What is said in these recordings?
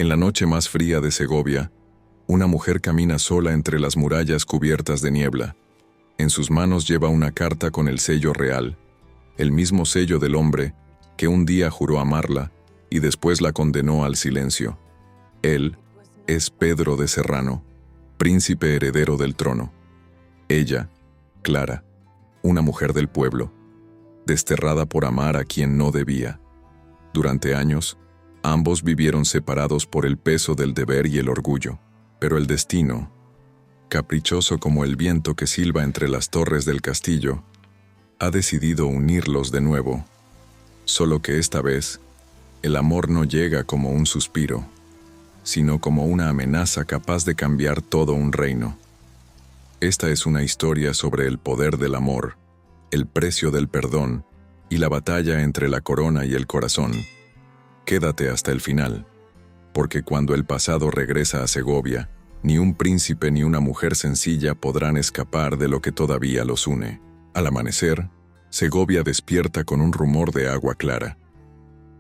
En la noche más fría de Segovia, una mujer camina sola entre las murallas cubiertas de niebla. En sus manos lleva una carta con el sello real, el mismo sello del hombre que un día juró amarla y después la condenó al silencio. Él es Pedro de Serrano, príncipe heredero del trono. Ella, Clara, una mujer del pueblo, desterrada por amar a quien no debía. Durante años, ambos vivieron separados por el peso del deber y el orgullo, pero el destino, caprichoso como el viento que silba entre las torres del castillo, ha decidido unirlos de nuevo. Solo que esta vez, el amor no llega como un suspiro, sino como una amenaza capaz de cambiar todo un reino. Esta es una historia sobre el poder del amor, el precio del perdón y la batalla entre la corona y el corazón. Quédate hasta el final, porque cuando el pasado regresa a Segovia, ni un príncipe ni una mujer sencilla podrán escapar de lo que todavía los une. Al amanecer, Segovia despierta con un rumor de agua clara.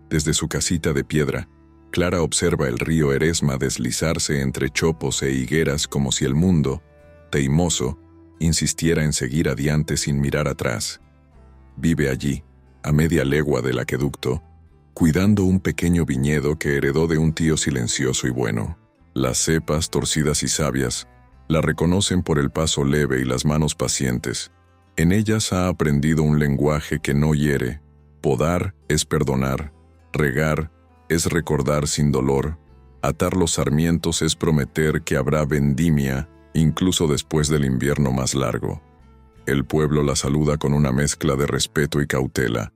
Desde su casita de piedra, Clara observa el río Eresma deslizarse entre chopos e higueras como si el mundo, teimoso, insistiera en seguir adiante sin mirar atrás. Vive allí, a media legua del aqueducto, cuidando un pequeño viñedo que heredó de un tío silencioso y bueno. Las cepas, torcidas y sabias, la reconocen por el paso leve y las manos pacientes. En ellas ha aprendido un lenguaje que no hiere. Podar es perdonar, regar es recordar sin dolor, atar los sarmientos es prometer que habrá vendimia, incluso después del invierno más largo. El pueblo la saluda con una mezcla de respeto y cautela.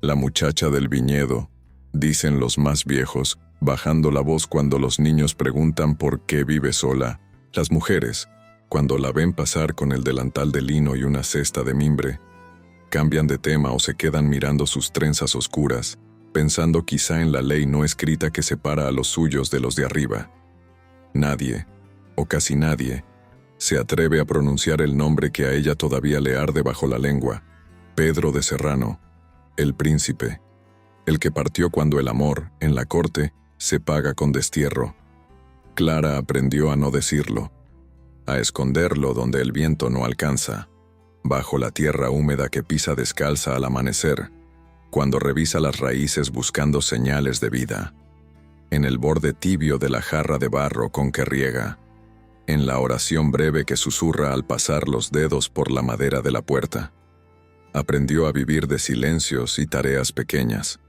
La muchacha del viñedo, dicen los más viejos, bajando la voz cuando los niños preguntan por qué vive sola. Las mujeres, cuando la ven pasar con el delantal de lino y una cesta de mimbre, cambian de tema o se quedan mirando sus trenzas oscuras, pensando quizá en la ley no escrita que separa a los suyos de los de arriba. Nadie, o casi nadie, se atreve a pronunciar el nombre que a ella todavía le arde bajo la lengua: Pedro de Serrano, el príncipe, el que partió cuando el amor, en la corte, se paga con destierro. Clara aprendió a no decirlo, a esconderlo donde el viento no alcanza, bajo la tierra húmeda que pisa descalza al amanecer, cuando revisa las raíces buscando señales de vida, en el borde tibio de la jarra de barro con que riega, en la oración breve que susurra al pasar los dedos por la madera de la puerta. Aprendió a vivir de silencios y tareas pequeñas,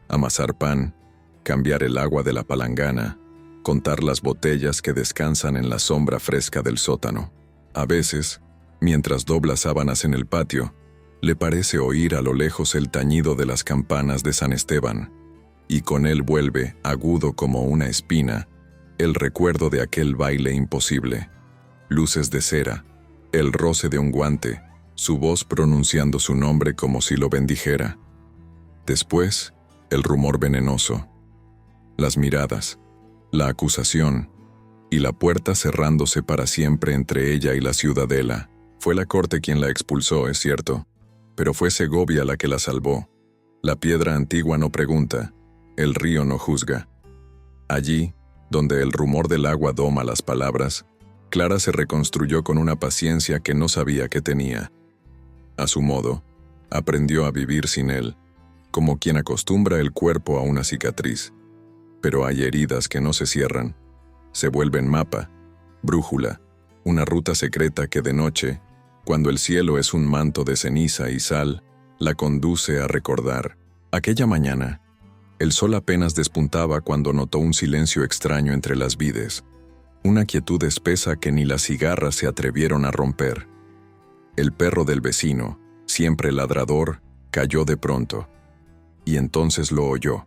amasar pan, cambiar el agua de la palangana, contar las botellas que descansan en la sombra fresca del sótano. A veces, mientras dobla sábanas en el patio, le parece oír a lo lejos el tañido de las campanas de San Esteban, y con él vuelve, agudo como una espina, el recuerdo de aquel baile imposible. Luces de cera, el roce de un guante, su voz pronunciando su nombre como si lo bendijera. Después, el rumor venenoso, las miradas, la acusación, y la puerta cerrándose para siempre entre ella y la ciudadela. Fue la corte quien la expulsó, es cierto, pero fue Segovia la que la salvó. La piedra antigua no pregunta, el río no juzga. Allí, donde el rumor del agua doma las palabras, Clara se reconstruyó con una paciencia que no sabía que tenía. A su modo, aprendió a vivir sin él, como quien acostumbra el cuerpo a una cicatriz. Pero hay heridas que no se cierran, se vuelven mapa, brújula, una ruta secreta que de noche, cuando el cielo es un manto de ceniza y sal, la conduce a recordar. Aquella mañana, el sol apenas despuntaba cuando notó un silencio extraño entre las vides, una quietud espesa que ni las cigarras se atrevieron a romper. El perro del vecino, siempre ladrador, cayó de pronto, y entonces lo oyó.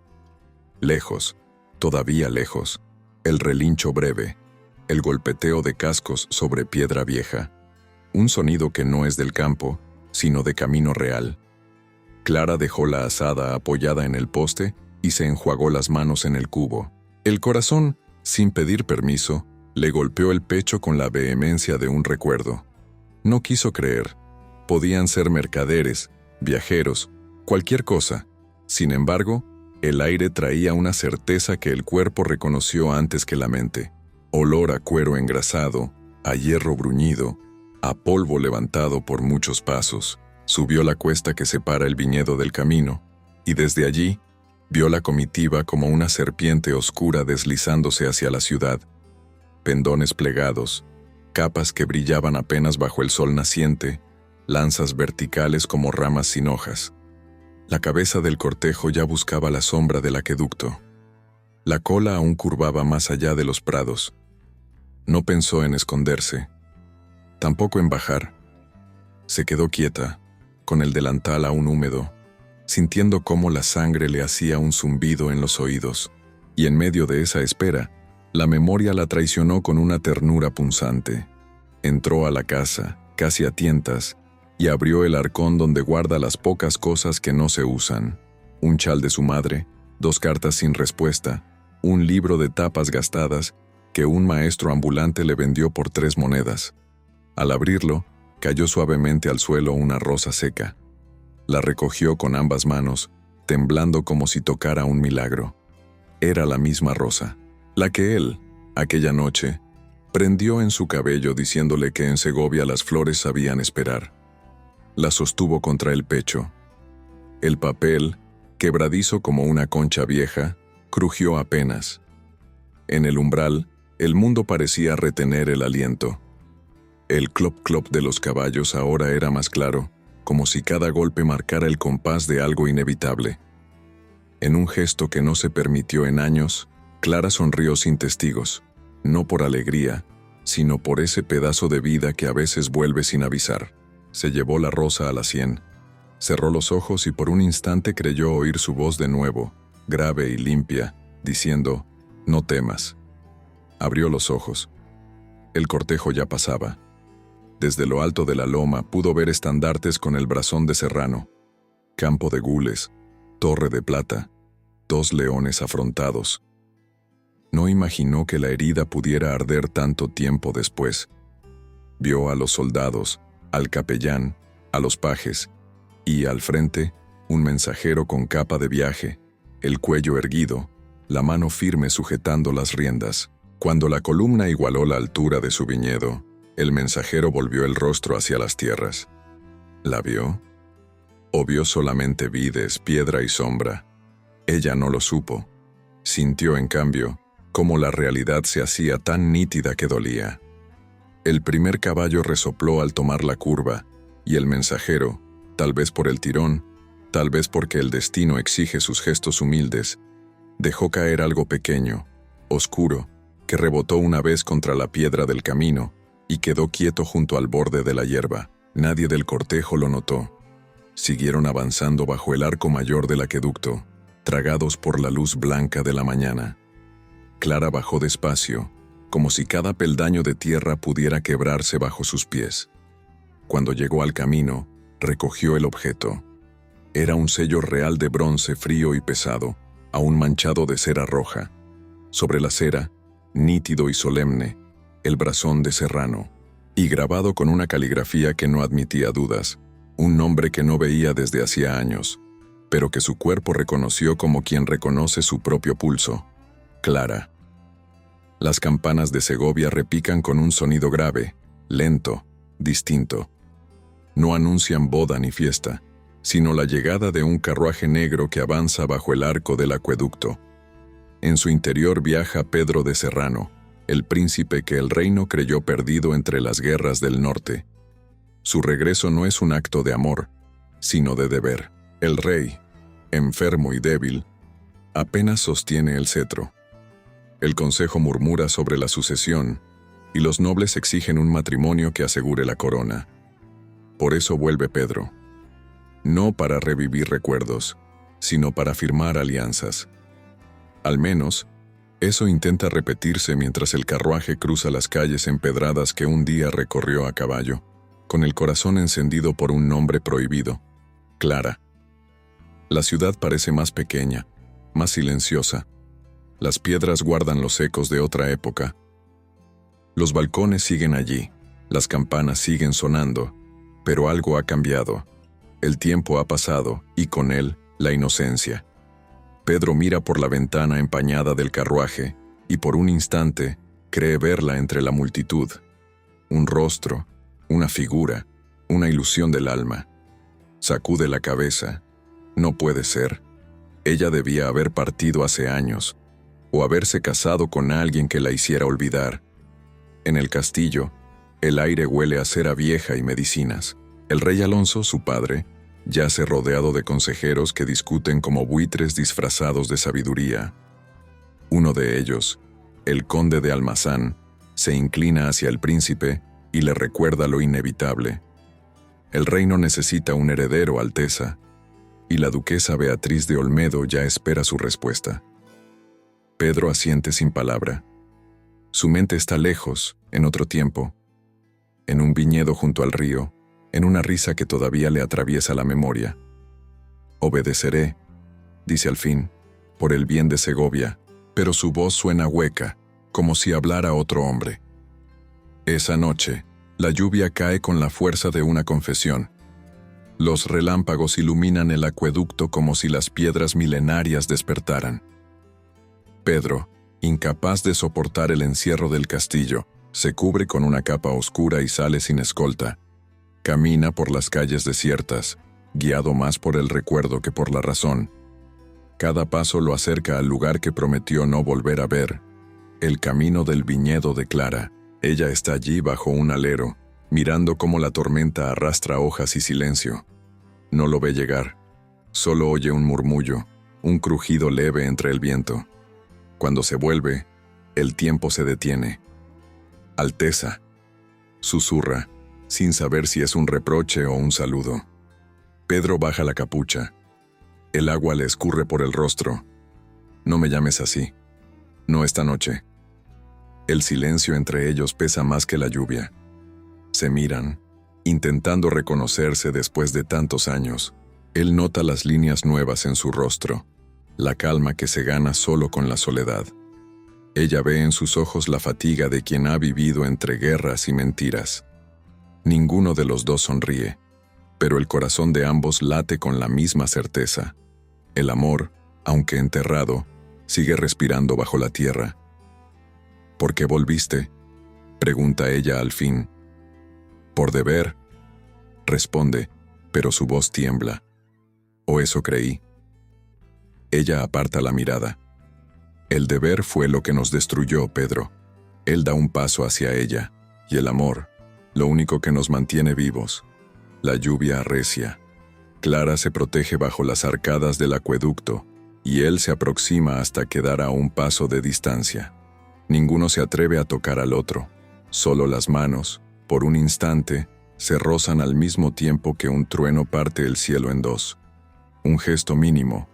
Lejos, todavía lejos, el relincho breve, el golpeteo de cascos sobre piedra vieja, un sonido que no es del campo, sino de camino real. Clara dejó la azada apoyada en el poste y se enjuagó las manos en el cubo. El corazón, sin pedir permiso, le golpeó el pecho con la vehemencia de un recuerdo. No quiso creer. Podían ser mercaderes, viajeros, cualquier cosa. Sin embargo, El aire traía una certeza que el cuerpo reconoció antes que la mente. Olor a cuero engrasado, a hierro bruñido, a polvo levantado por muchos pasos. Subió la cuesta que separa el viñedo del camino, y desde allí vio la comitiva como una serpiente oscura deslizándose hacia la ciudad. Pendones plegados, capas que brillaban apenas bajo el sol naciente, lanzas verticales como ramas sin hojas. La cabeza del cortejo ya buscaba la sombra del acueducto. La cola aún curvaba más allá de los prados. No pensó en esconderse, tampoco en bajar. Se quedó quieta, con el delantal aún húmedo, sintiendo cómo la sangre le hacía un zumbido en los oídos, y en medio de esa espera, la memoria la traicionó con una ternura punzante. Entró a la casa, casi a tientas, y abrió el arcón donde guarda las pocas cosas que no se usan: un chal de su madre, 2 cartas sin respuesta, un libro de tapas gastadas que un maestro ambulante le vendió por 3 monedas. Al abrirlo, cayó suavemente al suelo una rosa seca. La recogió con ambas manos, temblando como si tocara un milagro. Era la misma rosa, la que él, aquella noche, prendió en su cabello diciéndole que en Segovia las flores sabían esperar. La sostuvo contra el pecho. El papel, quebradizo como una concha vieja, crujió apenas. En el umbral, el mundo parecía retener el aliento. El clop-clop de los caballos ahora era más claro, como si cada golpe marcara el compás de algo inevitable. En un gesto que no se permitió en años, Clara sonrió sin testigos, no por alegría, sino por ese pedazo de vida que a veces vuelve sin avisar. Se llevó la rosa a la sien, cerró los ojos y por un instante creyó oír su voz de nuevo, grave y limpia, diciendo: «No temas». Abrió los ojos. El cortejo ya pasaba. Desde lo alto de la loma pudo ver estandartes con el brazón de Serrano, campo de gules, torre de plata, 2 leones afrontados. No imaginó que la herida pudiera arder tanto tiempo después. Vio a los soldados, al capellán, a los pajes, y, al frente, un mensajero con capa de viaje, el cuello erguido, la mano firme sujetando las riendas. Cuando la columna igualó la altura de su viñedo, el mensajero volvió el rostro hacia las tierras. ¿La vio? ¿O vio solamente vides, piedra y sombra? Ella no lo supo. Sintió, en cambio, cómo la realidad se hacía tan nítida que dolía. El primer caballo resopló al tomar la curva, y el mensajero, tal vez por el tirón, tal vez porque el destino exige sus gestos humildes, dejó caer algo pequeño, oscuro, que rebotó una vez contra la piedra del camino y quedó quieto junto al borde de la hierba. Nadie del cortejo lo notó. Siguieron avanzando bajo el arco mayor del acueducto, tragados por la luz blanca de la mañana. Clara bajó despacio, como si cada peldaño de tierra pudiera quebrarse bajo sus pies. Cuando llegó al camino, recogió el objeto. Era un sello real de bronce frío y pesado, aún manchado de cera roja. Sobre la cera, nítido y solemne, el brazón de Serrano, y grabado con una caligrafía que no admitía dudas, un nombre que no veía desde hacía años, pero que su cuerpo reconoció como quien reconoce su propio pulso: Clara. Las campanas de Segovia repican con un sonido grave, lento, distinto. No anuncian boda ni fiesta, sino la llegada de un carruaje negro que avanza bajo el arco del acueducto. En su interior viaja Pedro de Serrano, el príncipe que el reino creyó perdido entre las guerras del norte. Su regreso no es un acto de amor, sino de deber. El rey, enfermo y débil, apenas sostiene el cetro. El consejo murmura sobre la sucesión, y los nobles exigen un matrimonio que asegure la corona. Por eso vuelve Pedro. No para revivir recuerdos, sino para firmar alianzas. Al menos, eso intenta repetirse mientras el carruaje cruza las calles empedradas que un día recorrió a caballo, con el corazón encendido por un nombre prohibido: Clara. La ciudad parece más pequeña, más silenciosa. Las piedras guardan los ecos de otra época. Los balcones siguen allí, las campanas siguen sonando, pero algo ha cambiado. El tiempo ha pasado, y con él, la inocencia. Pedro mira por la ventana empañada del carruaje y por un instante cree verla entre la multitud. Un rostro, una figura, una ilusión del alma. Sacude la cabeza. No puede ser. Ella debía haber partido hace años, o haberse casado con alguien que la hiciera olvidar. En el castillo, el aire huele a cera vieja y medicinas. El rey Alonso, su padre, yace rodeado de consejeros que discuten como buitres disfrazados de sabiduría. Uno de ellos, el conde de Almazán, se inclina hacia el príncipe y le recuerda lo inevitable. El reino necesita un heredero, Alteza, y la duquesa Beatriz de Olmedo ya espera su respuesta. Pedro asiente sin palabra. Su mente está lejos, en otro tiempo, en un viñedo junto al río, en una risa que todavía le atraviesa la memoria. Obedeceré, dice al fin, por el bien de Segovia, pero su voz suena hueca, como si hablara otro hombre. Esa noche, la lluvia cae con la fuerza de una confesión. Los relámpagos iluminan el acueducto como si las piedras milenarias despertaran. Pedro, incapaz de soportar el encierro del castillo, se cubre con una capa oscura y sale sin escolta. Camina por las calles desiertas, guiado más por el recuerdo que por la razón. Cada paso lo acerca al lugar que prometió no volver a ver. El camino del viñedo de Clara. Ella está allí bajo un alero, mirando cómo la tormenta arrastra hojas y silencio. No lo ve llegar. Solo oye un murmullo, un crujido leve entre el viento. Cuando se vuelve, el tiempo se detiene. Alteza, susurra, sin saber si es un reproche o un saludo. Pedro baja la capucha. El agua le escurre por el rostro. No me llames así. No esta noche. El silencio entre ellos pesa más que la lluvia. Se miran, intentando reconocerse después de tantos años. Él nota las líneas nuevas en su rostro, la calma que se gana solo con la soledad. Ella ve en sus ojos la fatiga de quien ha vivido entre guerras y mentiras. Ninguno de los dos sonríe, pero el corazón de ambos late con la misma certeza. El amor, aunque enterrado, sigue respirando bajo la tierra. ¿Por qué volviste?, pregunta ella al fin. Por deber, responde, pero su voz tiembla. ¿O eso creí? Ella aparta la mirada. El deber fue lo que nos destruyó, Pedro. Él da un paso hacia ella, y el amor, lo único que nos mantiene vivos. La lluvia arrecia. Clara se protege bajo las arcadas del acueducto, y él se aproxima hasta quedar a un paso de distancia. Ninguno se atreve a tocar al otro. Solo las manos, por un instante, se rozan al mismo tiempo que un trueno parte el cielo en dos. Un gesto mínimo,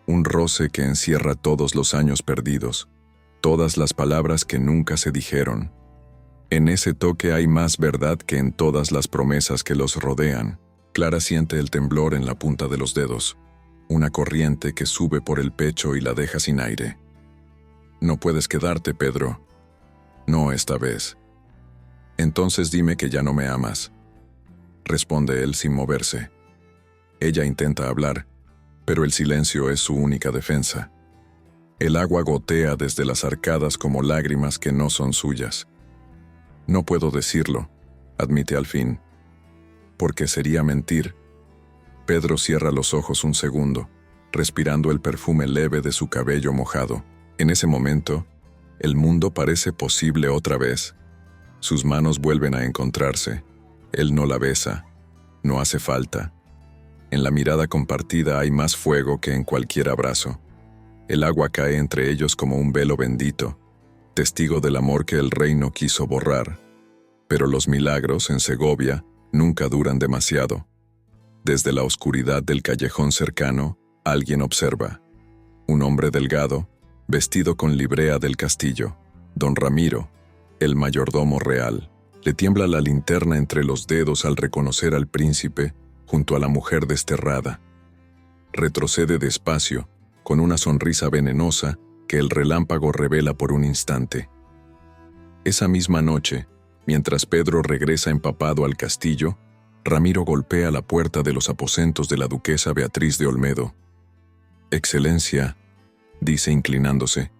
un roce que encierra todos los años perdidos, todas las palabras que nunca se dijeron. En ese toque hay más verdad que en todas las promesas que los rodean. Clara siente el temblor en la punta de los dedos, una corriente que sube por el pecho y la deja sin aire. No puedes quedarte, Pedro. No esta vez. Entonces dime que ya no me amas, responde él sin moverse. Ella intenta hablar, pero el silencio es su única defensa. El agua gotea desde las arcadas como lágrimas que no son suyas. No puedo decirlo, admite al fin, porque sería mentir. Pedro cierra los ojos un segundo, respirando el perfume leve de su cabello mojado. En ese momento, el mundo parece posible otra vez. Sus manos vuelven a encontrarse. Él no la besa. No hace falta. En la mirada compartida hay más fuego que en cualquier abrazo. El agua cae entre ellos como un velo bendito, testigo del amor que el rey no quiso borrar. Pero los milagros en Segovia nunca duran demasiado. Desde la oscuridad del callejón cercano, alguien observa. Un hombre delgado, vestido con librea del castillo, don Ramiro, el mayordomo real. Le tiembla la linterna entre los dedos al reconocer al príncipe junto a la mujer desterrada. Retrocede despacio, con una sonrisa venenosa que el relámpago revela por un instante. Esa misma noche, mientras Pedro regresa empapado al castillo, Ramiro golpea la puerta de los aposentos de la duquesa Beatriz de Olmedo. «Excelencia», dice inclinándose.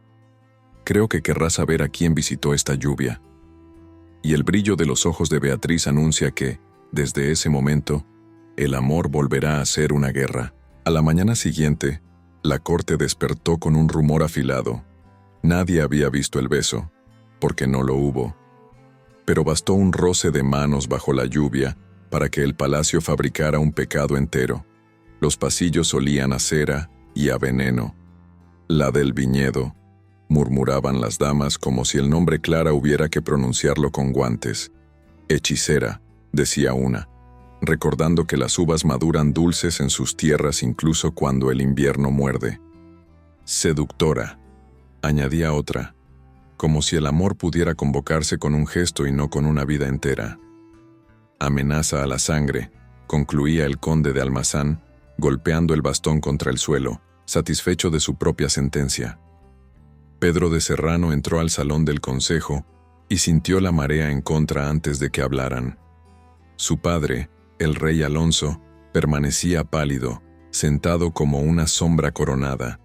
Creo que querrá saber a quién visitó esta lluvia. Y el brillo de los ojos de Beatriz anuncia que, desde ese momento, el amor volverá a ser una guerra. A la mañana siguiente, la corte despertó con un rumor afilado. Nadie había visto el beso, porque no lo hubo. Pero bastó un roce de manos bajo la lluvia para que el palacio fabricara un pecado entero. Los pasillos olían a cera y a veneno. La del viñedo, murmuraban las damas como si el nombre Clara hubiera que pronunciarlo con guantes. Hechicera, decía una, recordando que las uvas maduran dulces en sus tierras incluso cuando el invierno muerde. Seductora, añadía otra, como si el amor pudiera convocarse con un gesto y no con una vida entera. Amenaza a la sangre, concluía el conde de Almazán, golpeando el bastón contra el suelo, satisfecho de su propia sentencia. Pedro de Serrano entró al salón del consejo y sintió la marea en contra antes de que hablaran. Su padre, el rey Alonso, permanecía pálido, sentado como una sombra coronada.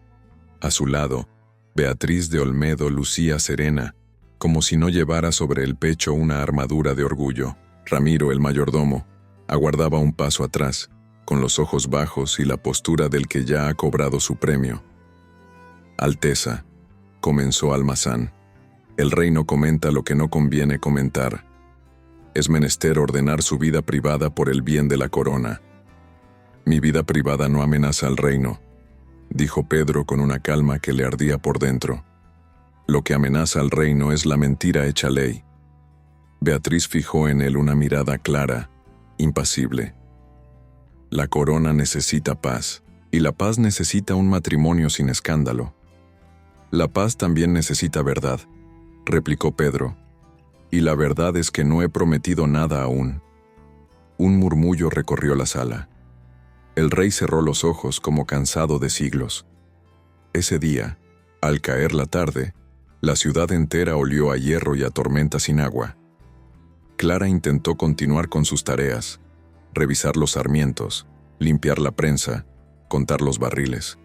A su lado, Beatriz de Olmedo lucía serena, como si no llevara sobre el pecho una armadura de orgullo. Ramiro, el mayordomo, aguardaba un paso atrás, con los ojos bajos y la postura del que ya ha cobrado su premio. Alteza, comenzó Almazán, el rey no comenta lo que no conviene comentar. Es menester ordenar su vida privada por el bien de la corona. Mi vida privada no amenaza al reino, dijo Pedro con una calma que le ardía por dentro. Lo que amenaza al reino es la mentira hecha ley. Beatriz fijó en él una mirada clara, impasible. La corona necesita paz, y la paz necesita un matrimonio sin escándalo. La paz también necesita verdad, replicó Pedro, y la verdad es que no he prometido nada aún. Un murmullo recorrió la sala. El rey cerró los ojos como cansado de siglos. Ese día, al caer la tarde, la ciudad entera olió a hierro y a tormenta sin agua. Clara intentó continuar con sus tareas, revisar los sarmientos, limpiar la prensa, contar los barriles.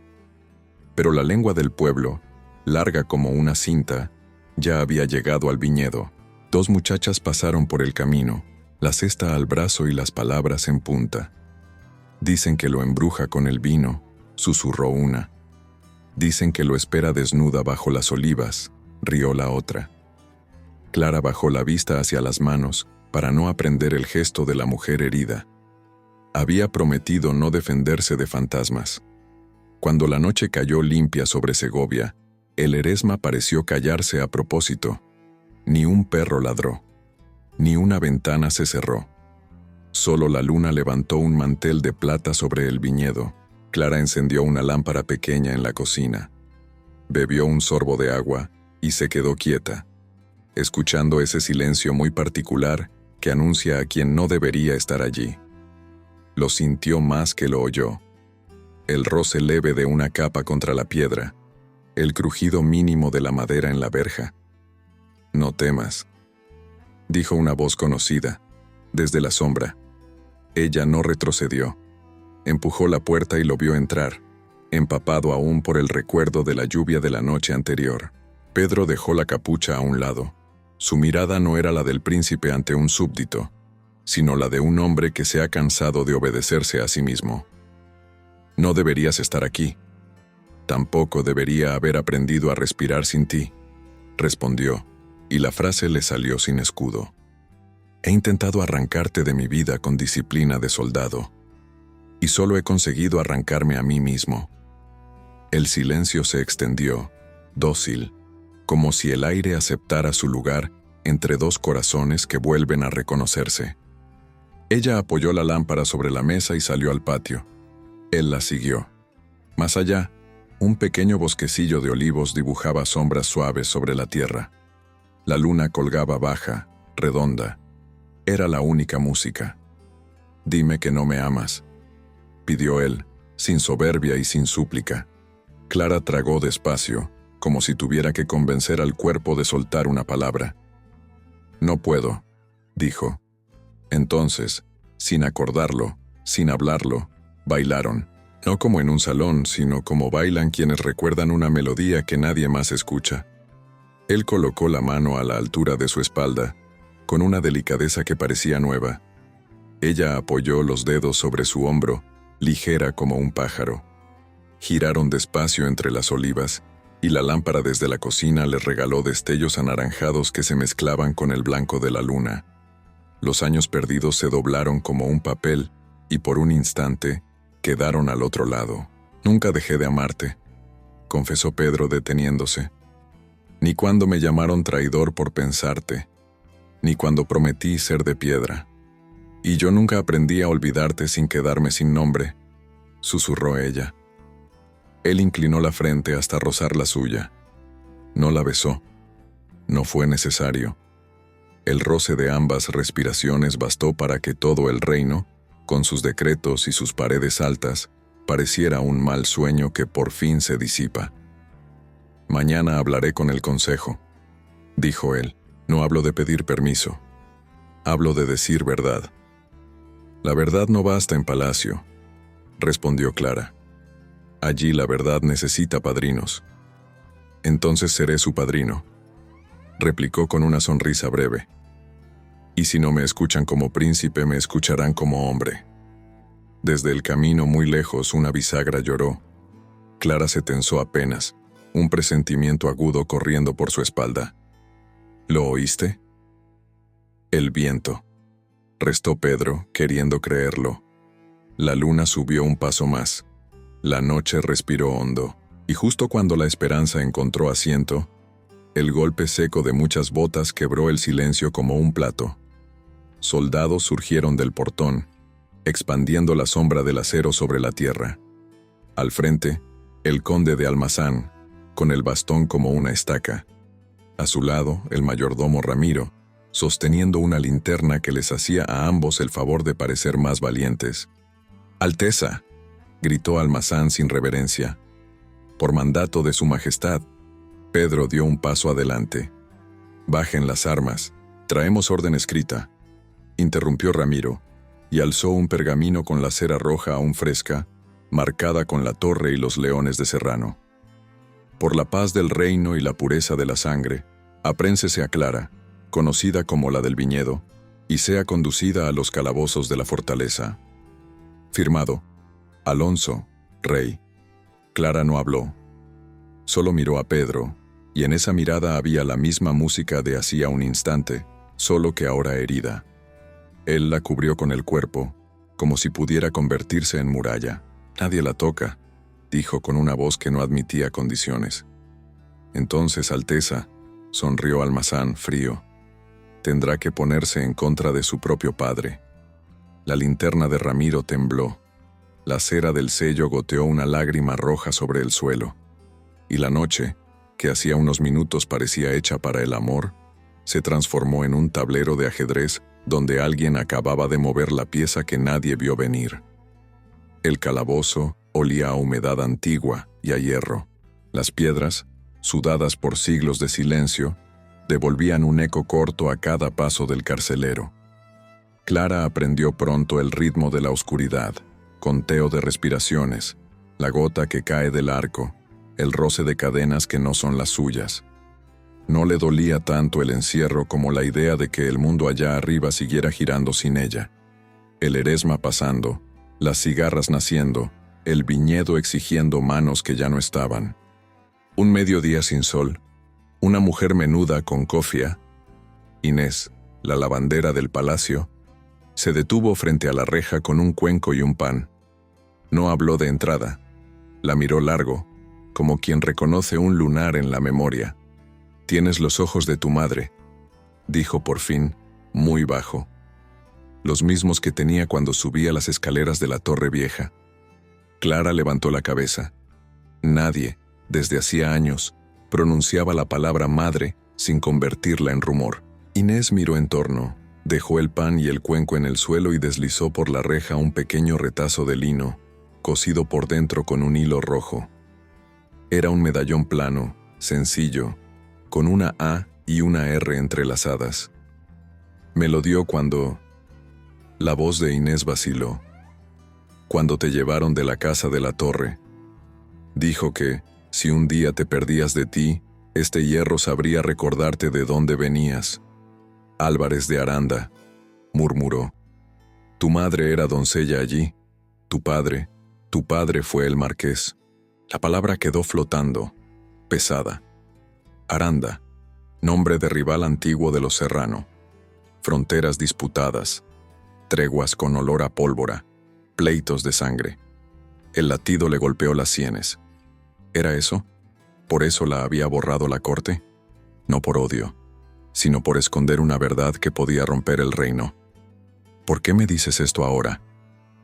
Pero la lengua del pueblo, larga como una cinta, ya había llegado al viñedo. Dos muchachas pasaron por el camino, la cesta al brazo y las palabras en punta. Dicen que lo embruja con el vino, susurró una. Dicen que lo espera desnuda bajo las olivas, rió la otra. Clara bajó la vista hacia las manos para no aprender el gesto de la mujer herida. Había prometido no defenderse de fantasmas. Cuando la noche cayó limpia sobre Segovia, el Eresma pareció callarse a propósito. Ni un perro ladró, ni una ventana se cerró. Solo la luna levantó un mantel de plata sobre el viñedo. Clara encendió una lámpara pequeña en la cocina. Bebió un sorbo de agua y se quedó quieta, escuchando ese silencio muy particular que anuncia a quien no debería estar allí. Lo sintió más que lo oyó. El roce leve de una capa contra la piedra, el crujido mínimo de la madera en la verja. No temas, dijo una voz conocida, desde la sombra. Ella no retrocedió. Empujó la puerta y lo vio entrar, empapado aún por el recuerdo de la lluvia de la noche anterior. Pedro dejó la capucha a un lado. Su mirada no era la del príncipe ante un súbdito, sino la de un hombre que se ha cansado de obedecerse a sí mismo. No deberías estar aquí. Tampoco debería haber aprendido a respirar sin ti, respondió, y la frase le salió sin escudo. He intentado arrancarte de mi vida con disciplina de soldado, y solo he conseguido arrancarme a mí mismo. El silencio se extendió, dócil, como si el aire aceptara su lugar entre dos corazones que vuelven a reconocerse. Ella apoyó la lámpara sobre la mesa y salió al patio. Él la siguió. Más allá, un pequeño bosquecillo de olivos dibujaba sombras suaves sobre la tierra. La luna colgaba baja, redonda. Era la única música. Dime que no me amas, pidió él, sin soberbia y sin súplica. Clara tragó despacio, como si tuviera que convencer al cuerpo de soltar una palabra. No puedo, dijo. Entonces, sin acordarlo, sin hablarlo, bailaron, No como en un salón, sino como bailan quienes recuerdan una melodía que nadie más escucha. Él colocó la mano a la altura de su espalda, con una delicadeza que parecía nueva. Ella apoyó los dedos sobre su hombro, ligera como un pájaro. Giraron despacio entre las olivas, y la lámpara desde la cocina les regaló destellos anaranjados que se mezclaban con el blanco de la luna. Los años perdidos se doblaron como un papel, y por un instante, quedaron al otro lado. «Nunca dejé de amarte», confesó Pedro deteniéndose. «Ni cuando me llamaron traidor por pensarte, ni cuando prometí ser de piedra. Y yo nunca aprendí a olvidarte sin quedarme sin nombre», susurró ella. Él inclinó la frente hasta rozar la suya. No la besó. No fue necesario. El roce de ambas respiraciones bastó para que todo el reino, con sus decretos y sus paredes altas, pareciera un mal sueño que por fin se disipa. «Mañana hablaré con el consejo», dijo él. «No hablo de pedir permiso. Hablo de decir verdad». «La verdad no basta en palacio», respondió Clara. «Allí la verdad necesita padrinos». «Entonces seré su padrino», replicó con una sonrisa breve. «Y si no me escuchan como príncipe, me escucharán como hombre». Desde el camino muy lejos una bisagra lloró. Clara se tensó apenas, un presentimiento agudo corriendo por su espalda. «¿Lo oíste?» «El viento», restó Pedro, queriendo creerlo. La luna subió un paso más. La noche respiró hondo, y justo cuando la esperanza encontró asiento, el golpe seco de muchas botas quebró el silencio como un plato. Soldados surgieron del portón, expandiendo la sombra del acero sobre la tierra. Al frente, el conde de Almazán, con el bastón como una estaca. A su lado, el mayordomo Ramiro, sosteniendo una linterna que les hacía a ambos el favor de parecer más valientes. «Alteza», gritó Almazán sin reverencia. «Por mandato de su majestad». Pedro dio un paso adelante. «Bajen las armas, traemos orden escrita», interrumpió Ramiro, y alzó un pergamino con la cera roja aún fresca, marcada con la torre y los leones de Serrano. «Por la paz del reino y la pureza de la sangre, aprénsese a Clara, conocida como la del viñedo, y sea conducida a los calabozos de la fortaleza. Firmado, Alonso, rey». Clara no habló. Solo miró a Pedro, y en esa mirada había la misma música de hacía un instante, solo que ahora herida. Él la cubrió con el cuerpo, como si pudiera convertirse en muralla. «Nadie la toca», dijo con una voz que no admitía condiciones. «Entonces, Alteza», sonrió Almazán, frío, «tendrá que ponerse en contra de su propio padre». La linterna de Ramiro tembló. La cera del sello goteó una lágrima roja sobre el suelo. Y la noche, que hacía unos minutos parecía hecha para el amor, se transformó en un tablero de ajedrez donde alguien acababa de mover la pieza que nadie vio venir. El calabozo olía a humedad antigua y a hierro. Las piedras, sudadas por siglos de silencio, devolvían un eco corto a cada paso del carcelero. Clara aprendió pronto el ritmo de la oscuridad, conteo de respiraciones, la gota que cae del arco, el roce de cadenas que no son las suyas. No le dolía tanto el encierro como la idea de que el mundo allá arriba siguiera girando sin ella. El eresma pasando, las cigarras naciendo, el viñedo exigiendo manos que ya no estaban. Un mediodía sin sol, una mujer menuda con cofia, Inés, la lavandera del palacio, se detuvo frente a la reja con un cuenco y un pan. No habló de entrada. La miró largo, como quien reconoce un lunar en la memoria. «Tienes los ojos de tu madre», dijo por fin, muy bajo. Los mismos que tenía cuando subía las escaleras de la Torre Vieja. Clara levantó la cabeza. Nadie, desde hacía años, pronunciaba la palabra madre sin convertirla en rumor. Inés miró en torno, dejó el pan y el cuenco en el suelo y deslizó por la reja un pequeño retazo de lino, cosido por dentro con un hilo rojo. Era un medallón plano, sencillo, con una A y una R entrelazadas. «Me lo dio cuando...». La voz de Inés vaciló. cuando te llevaron de la casa de la torre. Dijo que, si un día te perdías de ti, este hierro sabría recordarte de dónde venías. Álvarez de Aranda, murmuró. Tu madre era doncella allí. Tu padre fue el marqués. La palabra quedó flotando, pesada. Aranda, nombre de rival antiguo de los Serrano. Fronteras disputadas, treguas con olor a pólvora, pleitos de sangre. El latido le golpeó las sienes. ¿Era eso? ¿Por eso la había borrado la corte? No por odio, sino por esconder una verdad que podía romper el reino. ¿Por qué me dices esto ahora?,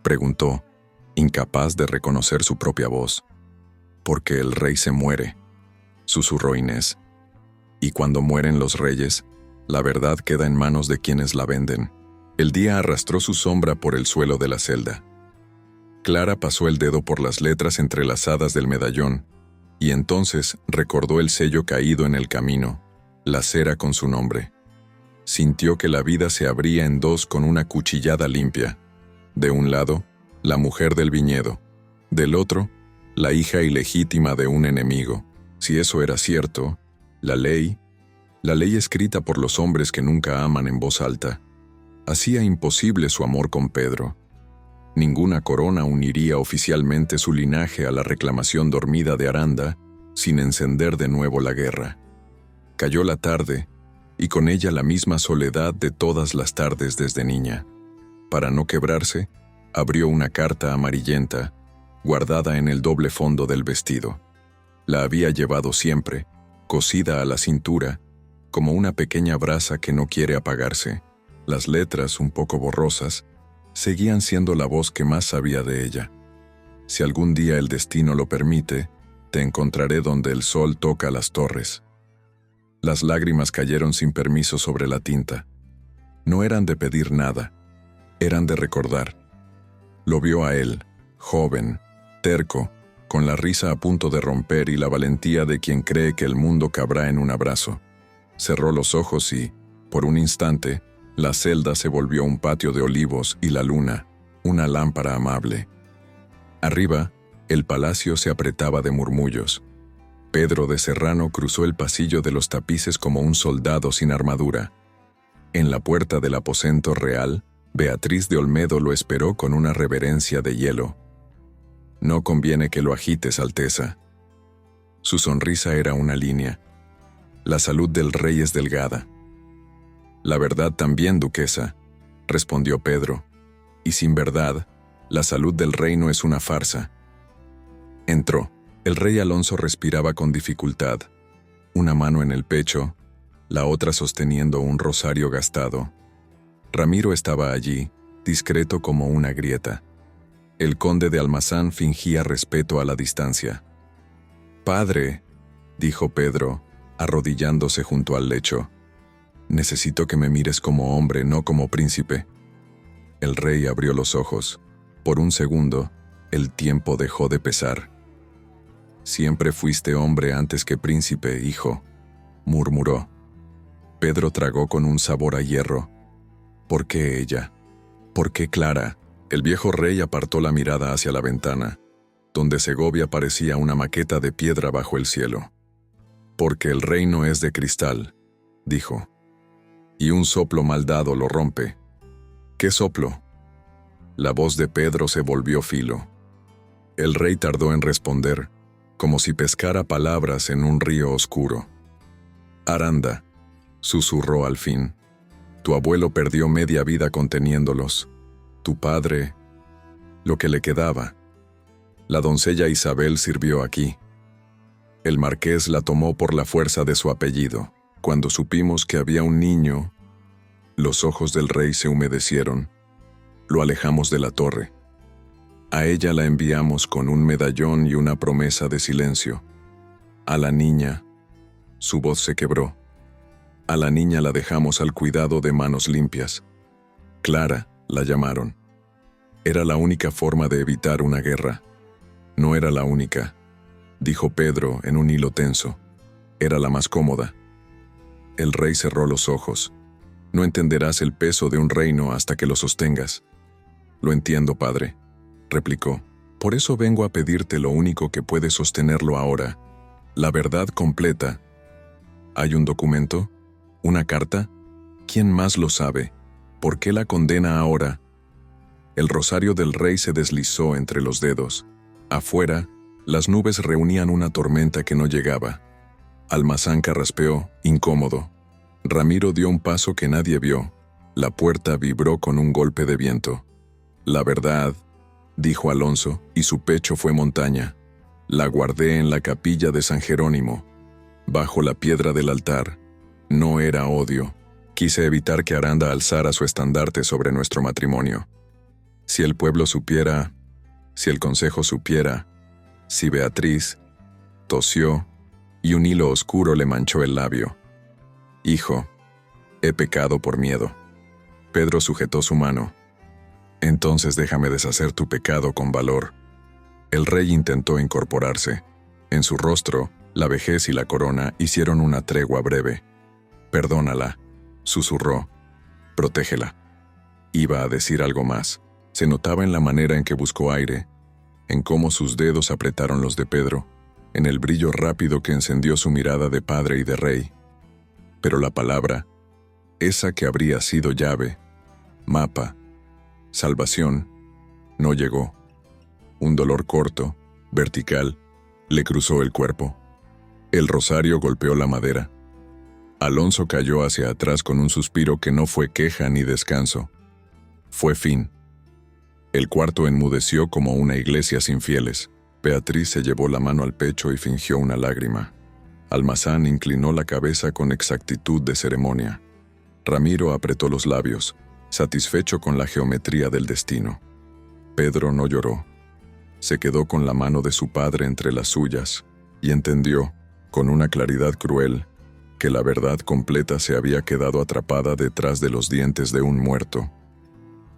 preguntó, incapaz de reconocer su propia voz. Porque el rey se muere, susurró Inés. Y cuando mueren los reyes, la verdad queda en manos de quienes la venden. El día arrastró su sombra por el suelo de la celda. Clara pasó el dedo por las letras entrelazadas del medallón, y entonces recordó el sello caído en el camino, la cera con su nombre. Sintió que la vida se abría en dos con una cuchillada limpia. De un lado, la mujer del viñedo. Del otro, la hija ilegítima de un enemigo. Si eso era cierto, la ley escrita por los hombres que nunca aman en voz alta, hacía imposible su amor con Pedro. Ninguna corona uniría oficialmente su linaje a la reclamación dormida de Aranda sin encender de nuevo la guerra. Cayó la tarde, y con ella la misma soledad de todas las tardes desde niña. Para no quebrarse, abrió una carta amarillenta, guardada en el doble fondo del vestido. La había llevado siempre, cosida a la cintura, como una pequeña brasa que no quiere apagarse. Las letras, un poco borrosas, seguían siendo la voz que más sabía de ella. Si algún día el destino lo permite, te encontraré donde el sol toca las torres. Las lágrimas cayeron sin permiso sobre la tinta. No eran de pedir nada, eran de recordar. Lo vio a él, joven, terco, con la risa a punto de romper y la valentía de quien cree que el mundo cabrá en un abrazo. Cerró los ojos y, por un instante, la celda se volvió un patio de olivos y la luna, una lámpara amable. Arriba, el palacio se apretaba de murmullos. Pedro de Serrano cruzó el pasillo de los tapices como un soldado sin armadura. En la puerta del aposento real, Beatriz de Olmedo lo esperó con una reverencia de hielo. No conviene que lo agites, Alteza. Su sonrisa era una línea. La salud del rey es delgada. La verdad también, duquesa, respondió Pedro, y sin verdad, la salud del reino es una farsa. Entró. El rey Alonso respiraba con dificultad, una mano en el pecho, la otra sosteniendo un rosario gastado. Ramiro estaba allí, discreto como una grieta. El conde de Almazán fingía respeto a la distancia. «Padre», dijo Pedro, arrodillándose junto al lecho, «necesito que me mires como hombre, no como príncipe». El rey abrió los ojos. Por un segundo, el tiempo dejó de pesar. «Siempre fuiste hombre antes que príncipe, hijo», murmuró. Pedro tragó con un sabor a hierro. ¿Por qué ella? ¿Por qué Clara? El viejo rey apartó la mirada hacia la ventana, donde Segovia parecía una maqueta de piedra bajo el cielo. «Porque el reino es de cristal», dijo, «y un soplo mal dado lo rompe». «¿Qué soplo?». La voz de Pedro se volvió filo. El rey tardó en responder, como si pescara palabras en un río oscuro. «Aranda», susurró al fin, «tu abuelo perdió media vida conteniéndolos. Tu padre, lo que le quedaba. La doncella Isabel sirvió aquí. El marqués la tomó por la fuerza de su apellido. Cuando supimos que había un niño, los ojos del rey se humedecieron. Lo alejamos de la torre. A ella la enviamos con un medallón y una promesa de silencio. A la niña, su voz se quebró. A la niña la dejamos al cuidado de manos limpias. Clara la llamaron. Era la única forma de evitar una guerra. No era la única, dijo Pedro en un hilo tenso. Era la más cómoda. El rey cerró los ojos. No entenderás el peso de un reino hasta que lo sostengas. Lo entiendo, padre. replicó. Por eso vengo a pedirte lo único que puede sostenerlo ahora, la verdad completa. ¿Hay un documento? ¿Una carta? ¿Quién más lo sabe? ¿Por qué la condena ahora? El rosario del rey se deslizó entre los dedos. Afuera, las nubes reunían una tormenta que no llegaba. Almazán carraspeó, incómodo. Ramiro dio un paso que nadie vio. La puerta vibró con un golpe de viento. La verdad, dijo Alonso, y su pecho fue montaña. La guardé en la capilla de San Jerónimo, bajo la piedra del altar. No era odio. Quise evitar que Aranda alzara su estandarte sobre nuestro matrimonio. Si el pueblo supiera, si el consejo supiera, si Beatriz tosió y un hilo oscuro le manchó el labio. Hijo, he pecado por miedo. Pedro sujetó su mano. Entonces déjame deshacer tu pecado con valor. El rey intentó incorporarse. En su rostro, la vejez y la corona hicieron una tregua breve. Perdónala, susurró. Protégela. Iba a decir algo más. Se notaba en la manera en que buscó aire, en cómo sus dedos apretaron los de Pedro, en el brillo rápido que encendió su mirada de padre y de rey. Pero la palabra, esa que habría sido llave, mapa, salvación, no llegó. Un dolor corto, vertical, le cruzó el cuerpo. El rosario golpeó la madera. Alonso cayó hacia atrás con un suspiro que no fue queja ni descanso. Fue fin. El cuarto enmudeció como una iglesia sin fieles. Beatriz se llevó la mano al pecho y fingió una lágrima. Almazán inclinó la cabeza con exactitud de ceremonia. Ramiro apretó los labios, satisfecho con la geometría del destino. Pedro no lloró. Se quedó con la mano de su padre entre las suyas y entendió, con una claridad cruel, que la verdad completa se había quedado atrapada detrás de los dientes de un muerto.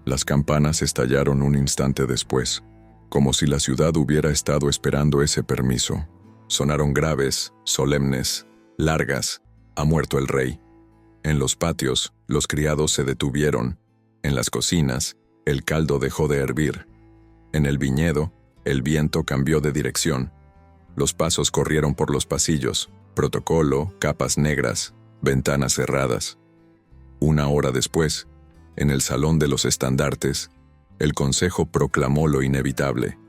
Las campanas estallaron un instante después, como si la ciudad hubiera estado esperando ese permiso. Sonaron graves, solemnes, largas. Ha muerto el rey. En los patios, los criados se detuvieron. En las cocinas, el caldo dejó de hervir. En el viñedo, el viento cambió de dirección. Los pasos corrieron por los pasillos, protocolo, capas negras, ventanas cerradas. Una hora después, en el salón de los estandartes, el consejo proclamó lo inevitable.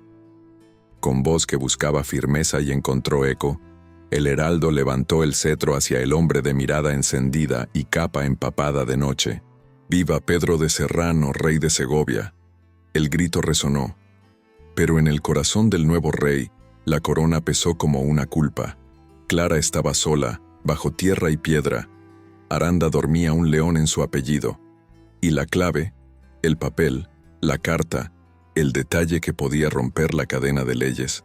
Con voz que buscaba firmeza y encontró eco, el heraldo levantó el cetro hacia el hombre de mirada encendida y capa empapada de noche. «Viva Pedro de Serrano, rey de Segovia». El grito resonó. Pero en el corazón del nuevo rey, la corona pesó como una culpa. Clara estaba sola, bajo tierra y piedra. Aranda dormía un león en su apellido. Y la clave, el papel, la carta, el detalle que podía romper la cadena de leyes,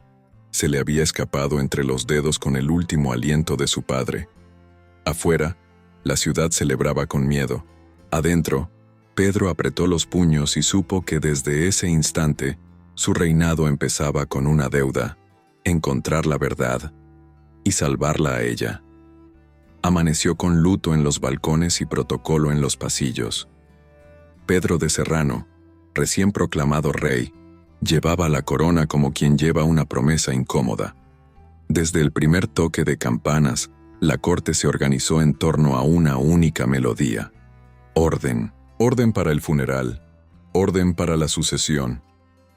se le había escapado entre los dedos con el último aliento de su padre. Afuera, la ciudad celebraba con miedo. Adentro, Pedro apretó los puños y supo que desde ese instante, su reinado empezaba con una deuda: encontrar la verdad y salvarla a ella. Amaneció con luto en los balcones y protocolo en los pasillos. Pedro de Serrano, recién proclamado rey, llevaba la corona como quien lleva una promesa incómoda. Desde el primer toque de campanas, la corte se organizó en torno a una única melodía. Orden, orden para el funeral, orden para la sucesión,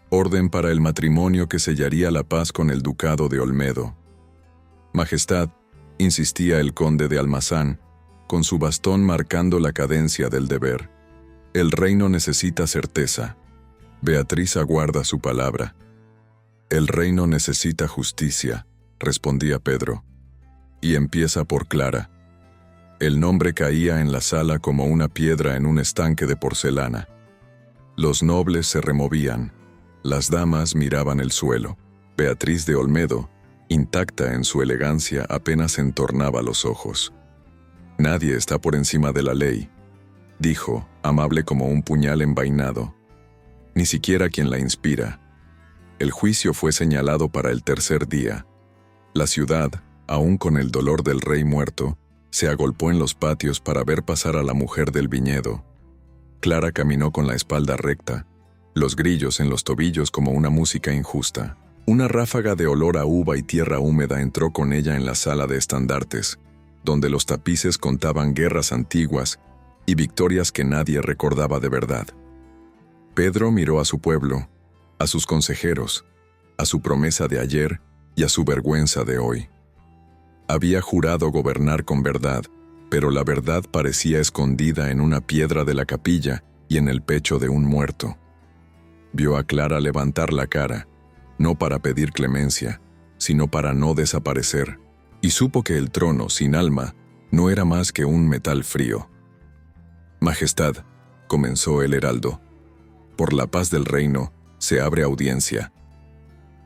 orden para el matrimonio que sellaría la paz con el ducado de Olmedo. Majestad, insistía el conde de Almazán, con su bastón marcando la cadencia del deber. El reino necesita certeza. Beatriz aguarda su palabra. El reino necesita justicia, respondía Pedro. Y empieza por Clara. El nombre caía en la sala como una piedra en un estanque de porcelana. Los nobles se removían. Las damas miraban el suelo. Beatriz de Olmedo, intacta en su elegancia, apenas entornaba los ojos. Nadie está por encima de la ley, dijo, amable como un puñal envainado. Ni siquiera quien la inspira. El juicio fue señalado para el tercer día. La ciudad, aún con el dolor del rey muerto, se agolpó en los patios para ver pasar a la mujer del viñedo. Clara caminó con la espalda recta, los grillos en los tobillos como una música injusta. Una ráfaga de olor a uva y tierra húmeda entró con ella en la sala de estandartes, donde los tapices contaban guerras antiguas y victorias que nadie recordaba de verdad. Pedro miró a su pueblo, a sus consejeros, a su promesa de ayer y a su vergüenza de hoy. Había jurado gobernar con verdad, pero la verdad parecía escondida en una piedra de la capilla y en el pecho de un muerto. Vio a Clara levantar la cara, no para pedir clemencia, sino para no desaparecer, y supo que el trono, sin alma, no era más que un metal frío. «Majestad», comenzó el heraldo, «por la paz del reino, se abre audiencia».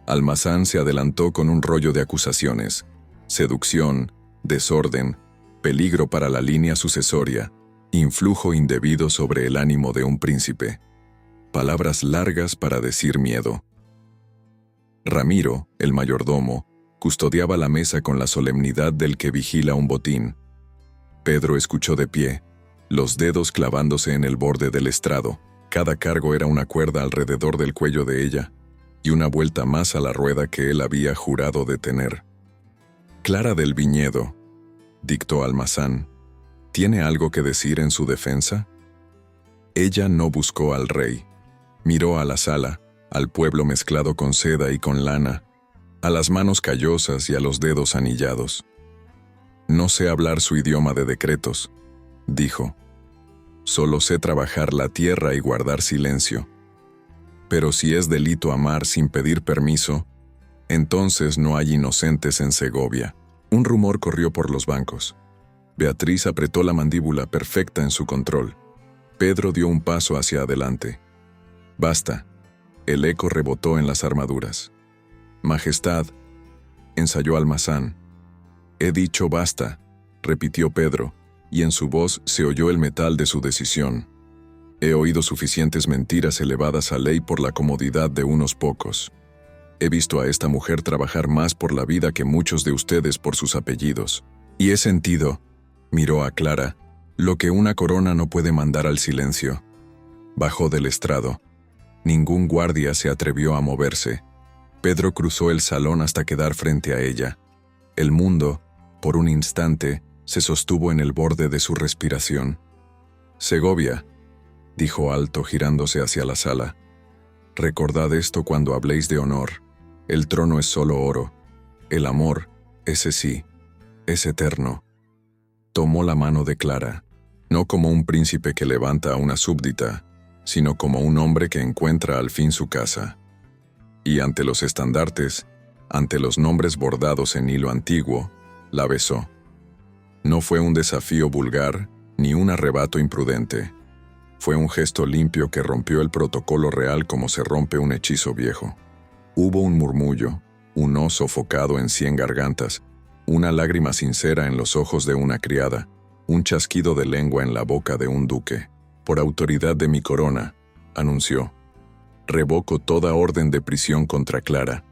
Almazán se adelantó con un rollo de acusaciones: seducción, desorden, peligro para la línea sucesoria, influjo indebido sobre el ánimo de un príncipe. Palabras largas para decir miedo. Ramiro, el mayordomo, custodiaba la mesa con la solemnidad del que vigila un botín. Pedro escuchó de pie, los dedos clavándose en el borde del estrado. Cada cargo era una cuerda alrededor del cuello de ella, y una vuelta más a la rueda que él había jurado detener. «Clara del Viñedo», dictó Almazán, «¿tiene algo que decir en su defensa?» Ella no buscó al rey. Miró a la sala, al pueblo mezclado con seda y con lana, a las manos callosas y a los dedos anillados. «No sé hablar su idioma de decretos», dijo. «Solo sé trabajar la tierra y guardar silencio. Pero si es delito amar sin pedir permiso, entonces no hay inocentes en Segovia». Un rumor corrió por los bancos. Beatriz apretó la mandíbula perfecta en su control. Pedro dio un paso hacia adelante. «Basta». El eco rebotó en las armaduras. «Majestad», ensayó Almazán. «He dicho basta», repitió Pedro, y en su voz se oyó el metal de su decisión. «He oído suficientes mentiras elevadas a ley por la comodidad de unos pocos. He visto a esta mujer trabajar más por la vida que muchos de ustedes por sus apellidos. Y he sentido», miró a Clara, «lo que una corona no puede mandar al silencio». Bajó del estrado. Ningún guardia se atrevió a moverse. Pedro cruzó el salón hasta quedar frente a ella. El mundo, por un instante, se sostuvo en el borde de su respiración. «Segovia», dijo alto girándose hacia la sala, «recordad esto cuando habléis de honor. El trono es solo oro. El amor, ese sí, es eterno». Tomó la mano de Clara, no como un príncipe que levanta a una súbdita, sino como un hombre que encuentra al fin su casa. Y ante los estandartes, ante los nombres bordados en hilo antiguo, la besó. No fue un desafío vulgar, ni un arrebato imprudente. Fue un gesto limpio que rompió el protocolo real como se rompe un hechizo viejo. Hubo un murmullo, un no sofocado en 100 gargantas, una lágrima sincera en los ojos de una criada, un chasquido de lengua en la boca de un duque. «Por autoridad de mi corona», anunció, «revoco toda orden de prisión contra Clara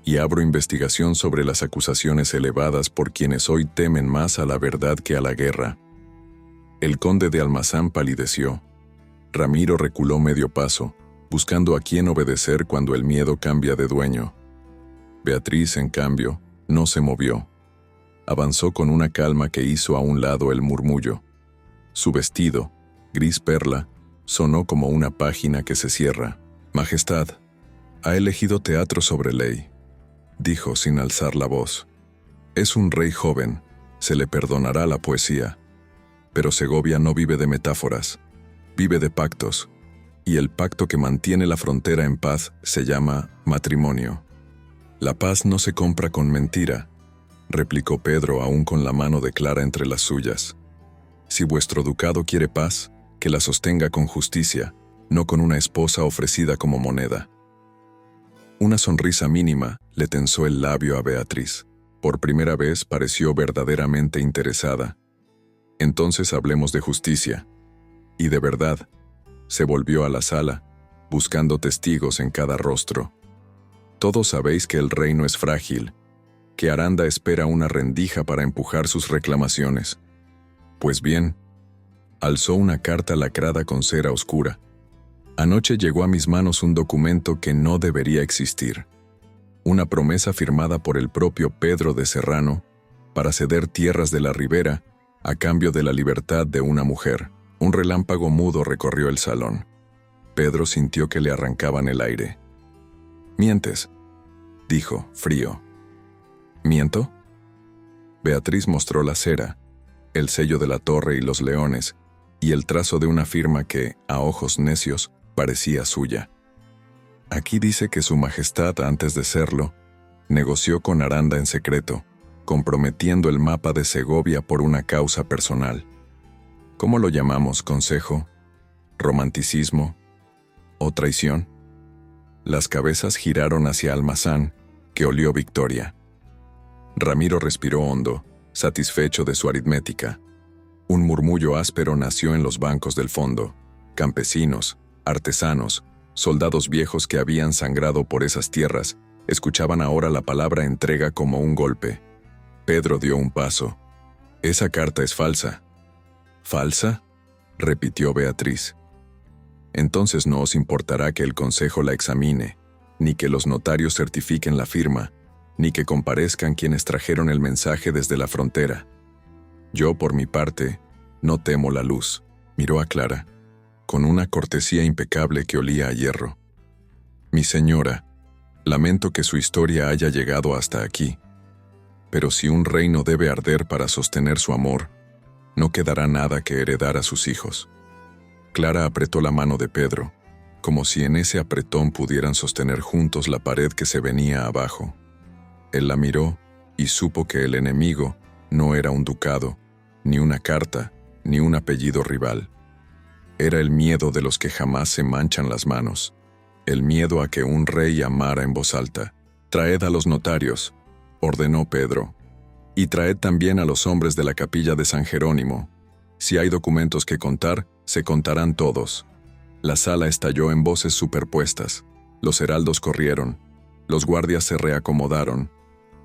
y abro investigación sobre las acusaciones elevadas por quienes hoy temen más a la verdad que a la guerra». El conde de Almazán palideció. Ramiro reculó medio paso, buscando a quién obedecer cuando el miedo cambia de dueño. Beatriz, en cambio, no se movió. Avanzó con una calma que hizo a un lado el murmullo. Su vestido, gris perla, sonó como una página que se cierra. «Majestad, ha elegido teatro sobre ley», dijo sin alzar la voz. «Es un rey joven, se le perdonará la poesía. Pero Segovia no vive de metáforas, vive de pactos, y el pacto que mantiene la frontera en paz se llama matrimonio». «La paz no se compra con mentira», replicó Pedro aún con la mano de Clara entre las suyas. «Si vuestro ducado quiere paz, que la sostenga con justicia, no con una esposa ofrecida como moneda». Una sonrisa mínima le tensó el labio a Beatriz. Por primera vez pareció verdaderamente interesada. «Entonces hablemos de justicia». Y de verdad, se volvió a la sala, buscando testigos en cada rostro. «Todos sabéis que el reino es frágil, que Aranda espera una rendija para empujar sus reclamaciones. Pues bien», alzó una carta lacrada con cera oscura. Anoche llegó a mis manos un documento que no debería existir. Una promesa firmada por el propio Pedro de Serrano para ceder tierras de la ribera a cambio de la libertad de una mujer. Un relámpago mudo recorrió el salón. Pedro sintió que le arrancaban el aire. «Mientes», dijo, frío. «¿Miento?» Beatriz mostró la cera, el sello de la torre y los leones, y el trazo de una firma que, a ojos necios, parecía suya. Aquí dice que su majestad, antes de serlo, negoció con Aranda en secreto, comprometiendo el mapa de Segovia por una causa personal. ¿Cómo lo llamamos, consejo? ¿Romanticismo? ¿O traición? Las cabezas giraron hacia Almazán, que olió victoria. Ramiro respiró hondo, satisfecho de su aritmética. Un murmullo áspero nació en los bancos del fondo. Campesinos, artesanos, soldados viejos que habían sangrado por esas tierras, escuchaban ahora la palabra entrega como un golpe. Pedro dio un paso. «Esa carta es falsa». «¿Falsa?», repitió Beatriz. «Entonces no os importará que el consejo la examine, ni que los notarios certifiquen la firma, ni que comparezcan quienes trajeron el mensaje desde la frontera. Yo, por mi parte, no temo la luz», miró a Clara, con una cortesía impecable que olía a hierro. «Mi señora, lamento que su historia haya llegado hasta aquí, pero si un reino debe arder para sostener su amor, no quedará nada que heredar a sus hijos». Clara apretó la mano de Pedro, como si en ese apretón pudieran sostener juntos la pared que se venía abajo. Él la miró y supo que el enemigo no era un ducado, ni una carta, ni un apellido rival. Era el miedo de los que jamás se manchan las manos, el miedo a que un rey amara en voz alta. «Traed a los notarios», ordenó Pedro, «y traed también a los hombres de la capilla de San Jerónimo. Si hay documentos que contar, se contarán todos». La sala estalló en voces superpuestas. Los heraldos corrieron. Los guardias se reacomodaron.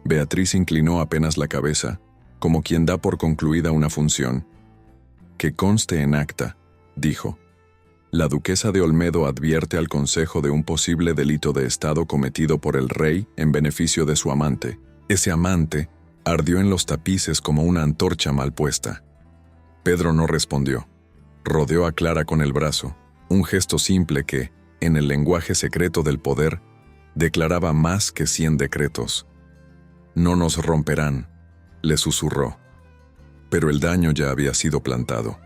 Beatriz inclinó apenas la cabeza, como quien da por concluida una función. «Que conste en acta», dijo. «La duquesa de Olmedo advierte al consejo de un posible delito de Estado cometido por el rey en beneficio de su amante. Ese amante ardió en los tapices como una antorcha mal puesta». Pedro no respondió. Rodeó a Clara con el brazo, un gesto simple que, en el lenguaje secreto del poder, declaraba más que 100 decretos. «No nos romperán», le susurró. Pero el daño ya había sido plantado.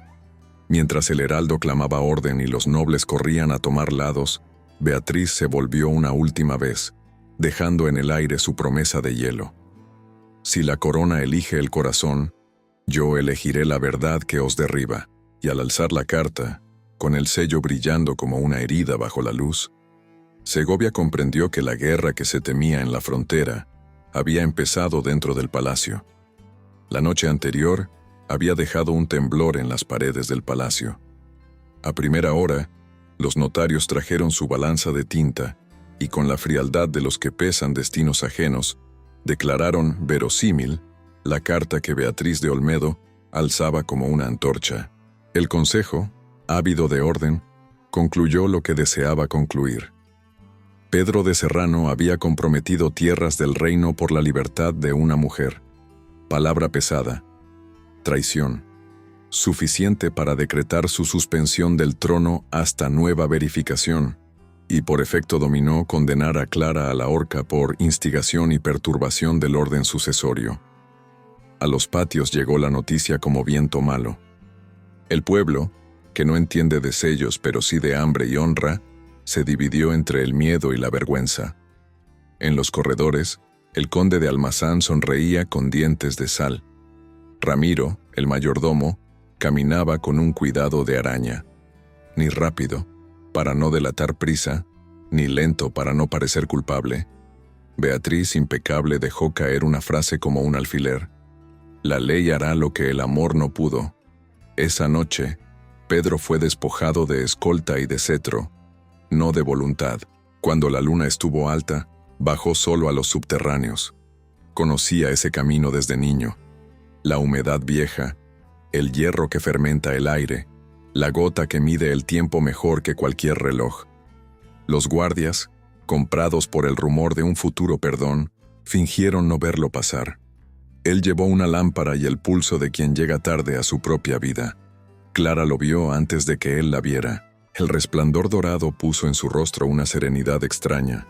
Mientras el heraldo clamaba orden y los nobles corrían a tomar lados, Beatriz se volvió una última vez, dejando en el aire su promesa de hielo. «Si la corona elige el corazón, yo elegiré la verdad que os derriba». Y al alzar la carta, con el sello brillando como una herida bajo la luz, Segovia comprendió que la guerra que se temía en la frontera había empezado dentro del palacio. La noche anterior había dejado un temblor en las paredes del palacio. A primera hora, los notarios trajeron su balanza de tinta y con la frialdad de los que pesan destinos ajenos, declararon verosímil la carta que Beatriz de Olmedo alzaba como una antorcha. El consejo, ávido de orden, concluyó lo que deseaba concluir. Pedro de Serrano había comprometido tierras del reino por la libertad de una mujer. Palabra pesada. Traición. Suficiente para decretar su suspensión del trono hasta nueva verificación, y por efecto dominó condenar a Clara a la horca por instigación y perturbación del orden sucesorio. A los patios llegó la noticia como viento malo. El pueblo, que no entiende de sellos pero sí de hambre y honra, se dividió entre el miedo y la vergüenza. En los corredores, el conde de Almazán sonreía con dientes de sal. Ramiro, el mayordomo, caminaba con un cuidado de araña. Ni rápido, para no delatar prisa, ni lento para no parecer culpable. Beatriz, impecable, dejó caer una frase como un alfiler. «La ley hará lo que el amor no pudo». Esa noche, Pedro fue despojado de escolta y de cetro, no de voluntad. Cuando la luna estuvo alta, bajó solo a los subterráneos. Conocía ese camino desde niño. La humedad vieja, el hierro que fermenta el aire, la gota que mide el tiempo mejor que cualquier reloj. Los guardias, comprados por el rumor de un futuro perdón, fingieron no verlo pasar. Él llevó una lámpara y el pulso de quien llega tarde a su propia vida. Clara lo vio antes de que él la viera. El resplandor dorado puso en su rostro una serenidad extraña,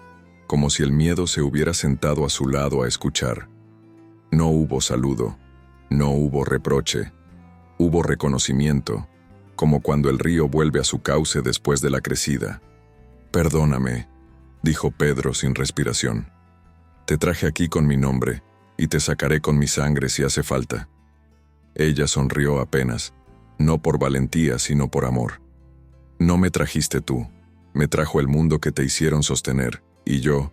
como si el miedo se hubiera sentado a su lado a escuchar. No hubo saludo, no hubo reproche, hubo reconocimiento, como cuando el río vuelve a su cauce después de la crecida. «Perdóname», dijo Pedro sin respiración. «Te traje aquí con mi nombre, y te sacaré con mi sangre si hace falta». Ella sonrió apenas, no por valentía sino por amor. «No me trajiste tú, me trajo el mundo que te hicieron sostener, y yo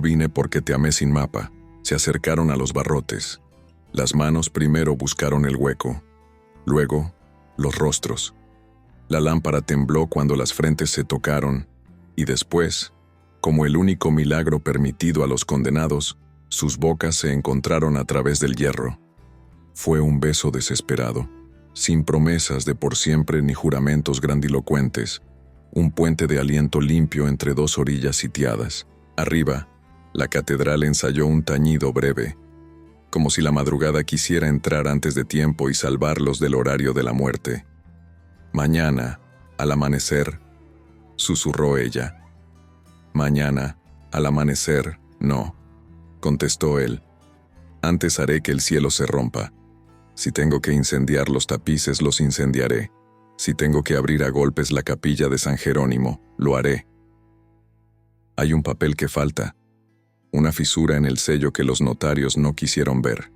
vine porque te amé sin mapa». Se acercaron a los barrotes. Las manos primero buscaron el hueco, luego los rostros. La lámpara tembló cuando las frentes se tocaron, y después, como el único milagro permitido a los condenados, sus bocas se encontraron a través del hierro. Fue un beso desesperado, sin promesas de por siempre ni juramentos grandilocuentes, un puente de aliento limpio entre dos orillas sitiadas. Arriba, la catedral ensayó un tañido breve, como si la madrugada quisiera entrar antes de tiempo y salvarlos del horario de la muerte. «Mañana, al amanecer», susurró ella. «Mañana, al amanecer, no», contestó él. «Antes haré que el cielo se rompa. Si tengo que incendiar los tapices, los incendiaré. Si tengo que abrir a golpes la capilla de San Jerónimo, lo haré. Hay un papel que falta, una fisura en el sello que los notarios no quisieron ver.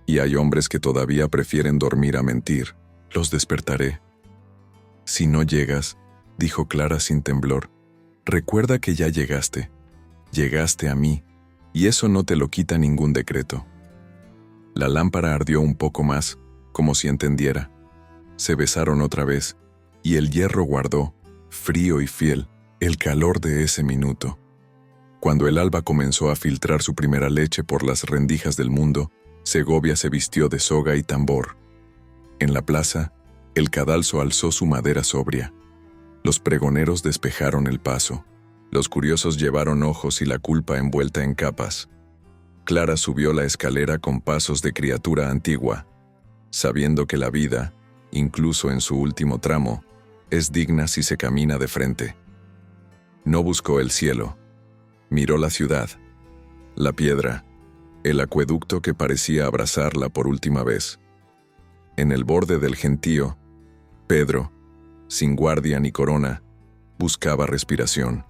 Y hay hombres que todavía prefieren dormir a mentir. Los despertaré». «Si no llegas», dijo Clara sin temblor, «recuerda que ya llegaste. Llegaste a mí, y eso no te lo quita ningún decreto». La lámpara ardió un poco más, como si entendiera. Se besaron otra vez, y el hierro guardó, frío y fiel, el calor de ese minuto. Cuando el alba comenzó a filtrar su primera leche por las rendijas del mundo, Segovia se vistió de soga y tambor. En la plaza, el cadalso alzó su madera sobria. Los pregoneros despejaron el paso. Los curiosos llevaron ojos y la culpa envuelta en capas. Clara subió la escalera con pasos de criatura antigua, sabiendo que la vida, incluso en su último tramo, es digna si se camina de frente. No buscó el cielo. Miró la ciudad, la piedra, el acueducto que parecía abrazarla por última vez. En el borde del gentío, Pedro, sin guardia ni corona, buscaba respiración.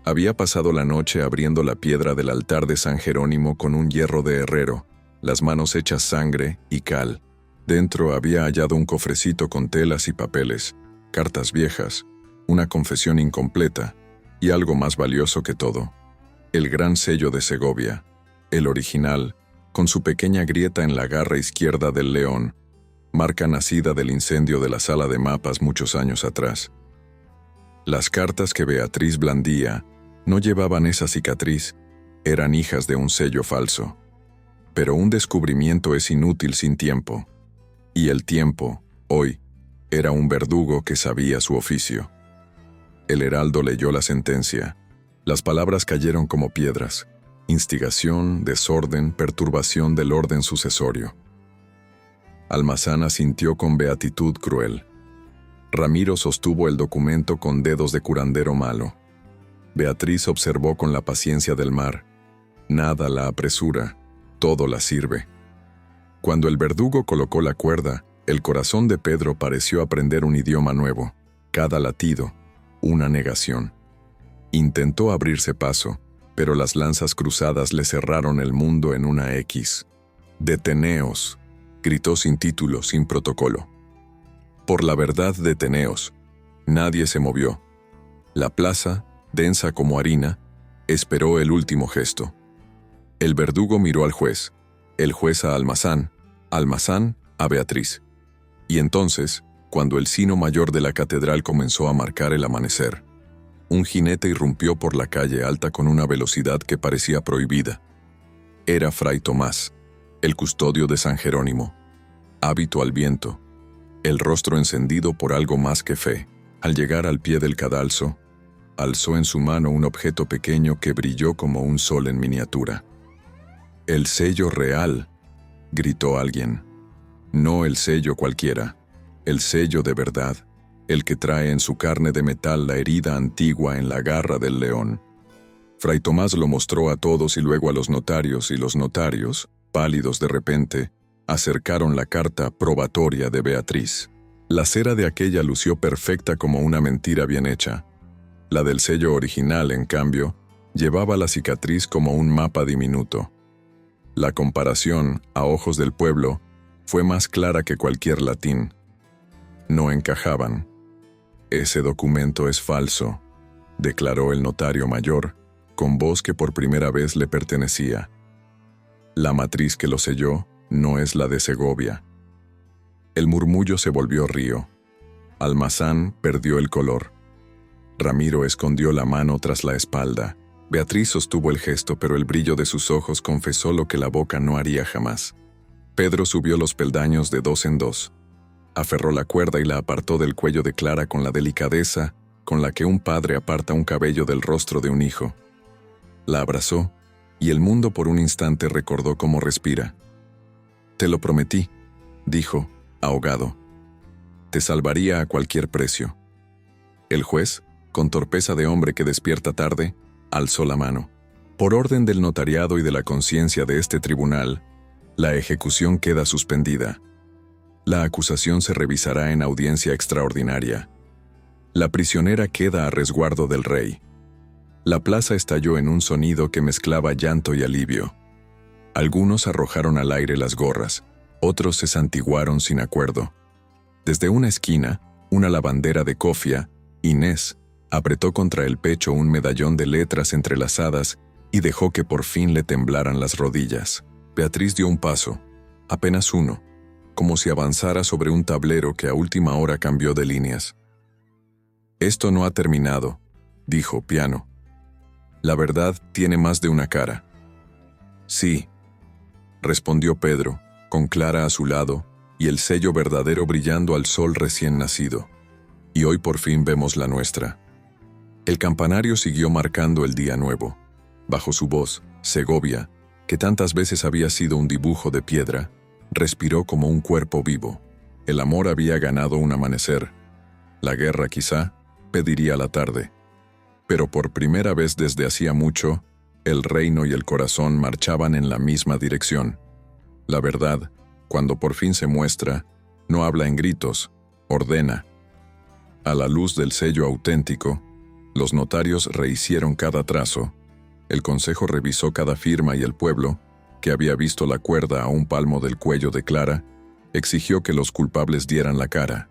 Había pasado la noche abriendo la piedra del altar de San Jerónimo con un hierro de herrero, las manos hechas sangre y cal. Dentro había hallado un cofrecito con telas y papeles, cartas viejas, una confesión incompleta y algo más valioso que todo, el gran sello de Segovia, el original, con su pequeña grieta en la garra izquierda del león, marca nacida del incendio de la sala de mapas muchos años atrás. Las cartas que Beatriz blandía no llevaban esa cicatriz, eran hijas de un sello falso. Pero un descubrimiento es inútil sin tiempo. Y el tiempo, hoy, era un verdugo que sabía su oficio. El heraldo leyó la sentencia. Las palabras cayeron como piedras. Instigación, desorden, perturbación del orden sucesorio. Almazán sintió con beatitud cruel. Ramiro sostuvo el documento con dedos de curandero malo. Beatriz observó con la paciencia del mar. Nada la apresura, todo la sirve. Cuando el verdugo colocó la cuerda, el corazón de Pedro pareció aprender un idioma nuevo. Cada latido, una negación. Intentó abrirse paso, pero las lanzas cruzadas le cerraron el mundo en una X. «Deteneos», gritó sin título, sin protocolo. «Por la verdad, deteneos». Nadie se movió. La plaza, densa como harina, esperó el último gesto. El verdugo miró al juez, el juez a Almazán a Beatriz. Y entonces, cuando el sino mayor de la catedral comenzó a marcar el amanecer, un jinete irrumpió por la calle alta con una velocidad que parecía prohibida. Era Fray Tomás, el custodio de San Jerónimo, hábito al viento, el rostro encendido por algo más que fe. Al llegar al pie del cadalso, alzó en su mano un objeto pequeño que brilló como un sol en miniatura. «El sello real», gritó alguien. «No el sello cualquiera, el sello de verdad, el que trae en su carne de metal la herida antigua en la garra del león». Fray Tomás lo mostró a todos y luego a los notarios, y los notarios, pálidos de repente, acercaron la carta probatoria de Beatriz. La cera de aquella lució perfecta como una mentira bien hecha. La del sello original, en cambio, llevaba la cicatriz como un mapa diminuto. La comparación, a ojos del pueblo, fue más clara que cualquier latín. No encajaban. «Ese documento es falso», declaró el notario mayor, con voz que por primera vez le pertenecía. «La matriz que lo selló no es la de Segovia». El murmullo se volvió río. Almazán perdió el color. Ramiro escondió la mano tras la espalda. Beatriz sostuvo el gesto, pero el brillo de sus ojos confesó lo que la boca no haría jamás. Pedro subió los peldaños de dos en dos. Aferró la cuerda y la apartó del cuello de Clara con la delicadeza con la que un padre aparta un cabello del rostro de un hijo. La abrazó, y el mundo por un instante recordó cómo respira. «Te lo prometí», dijo, ahogado. «Te salvaría a cualquier precio». El juez, con torpeza de hombre que despierta tarde, alzó la mano. «Por orden del notariado y de la conciencia de este tribunal, la ejecución queda suspendida. La acusación se revisará en audiencia extraordinaria. La prisionera queda a resguardo del rey». La plaza estalló en un sonido que mezclaba llanto y alivio. Algunos arrojaron al aire las gorras, otros se santiguaron sin acuerdo. Desde una esquina, una lavandera de cofia, Inés, apretó contra el pecho un medallón de letras entrelazadas y dejó que por fin le temblaran las rodillas. Beatriz dio un paso, apenas uno, como si avanzara sobre un tablero que a última hora cambió de líneas. «Esto no ha terminado», dijo, piano. «La verdad tiene más de una cara». «Sí», respondió Pedro, con Clara a su lado, y el sello verdadero brillando al sol recién nacido. «Y hoy por fin vemos la nuestra». El campanario siguió marcando el día nuevo. Bajo su voz, Segovia, que tantas veces había sido un dibujo de piedra, respiró como un cuerpo vivo. El amor había ganado un amanecer. La guerra, quizá, pediría la tarde. Pero por primera vez desde hacía mucho, el reino y el corazón marchaban en la misma dirección. La verdad, cuando por fin se muestra, no habla en gritos, ordena. A la luz del sello auténtico, los notarios rehicieron cada trazo, el consejo revisó cada firma y el pueblo, que había visto la cuerda a un palmo del cuello de Clara, exigió que los culpables dieran la cara.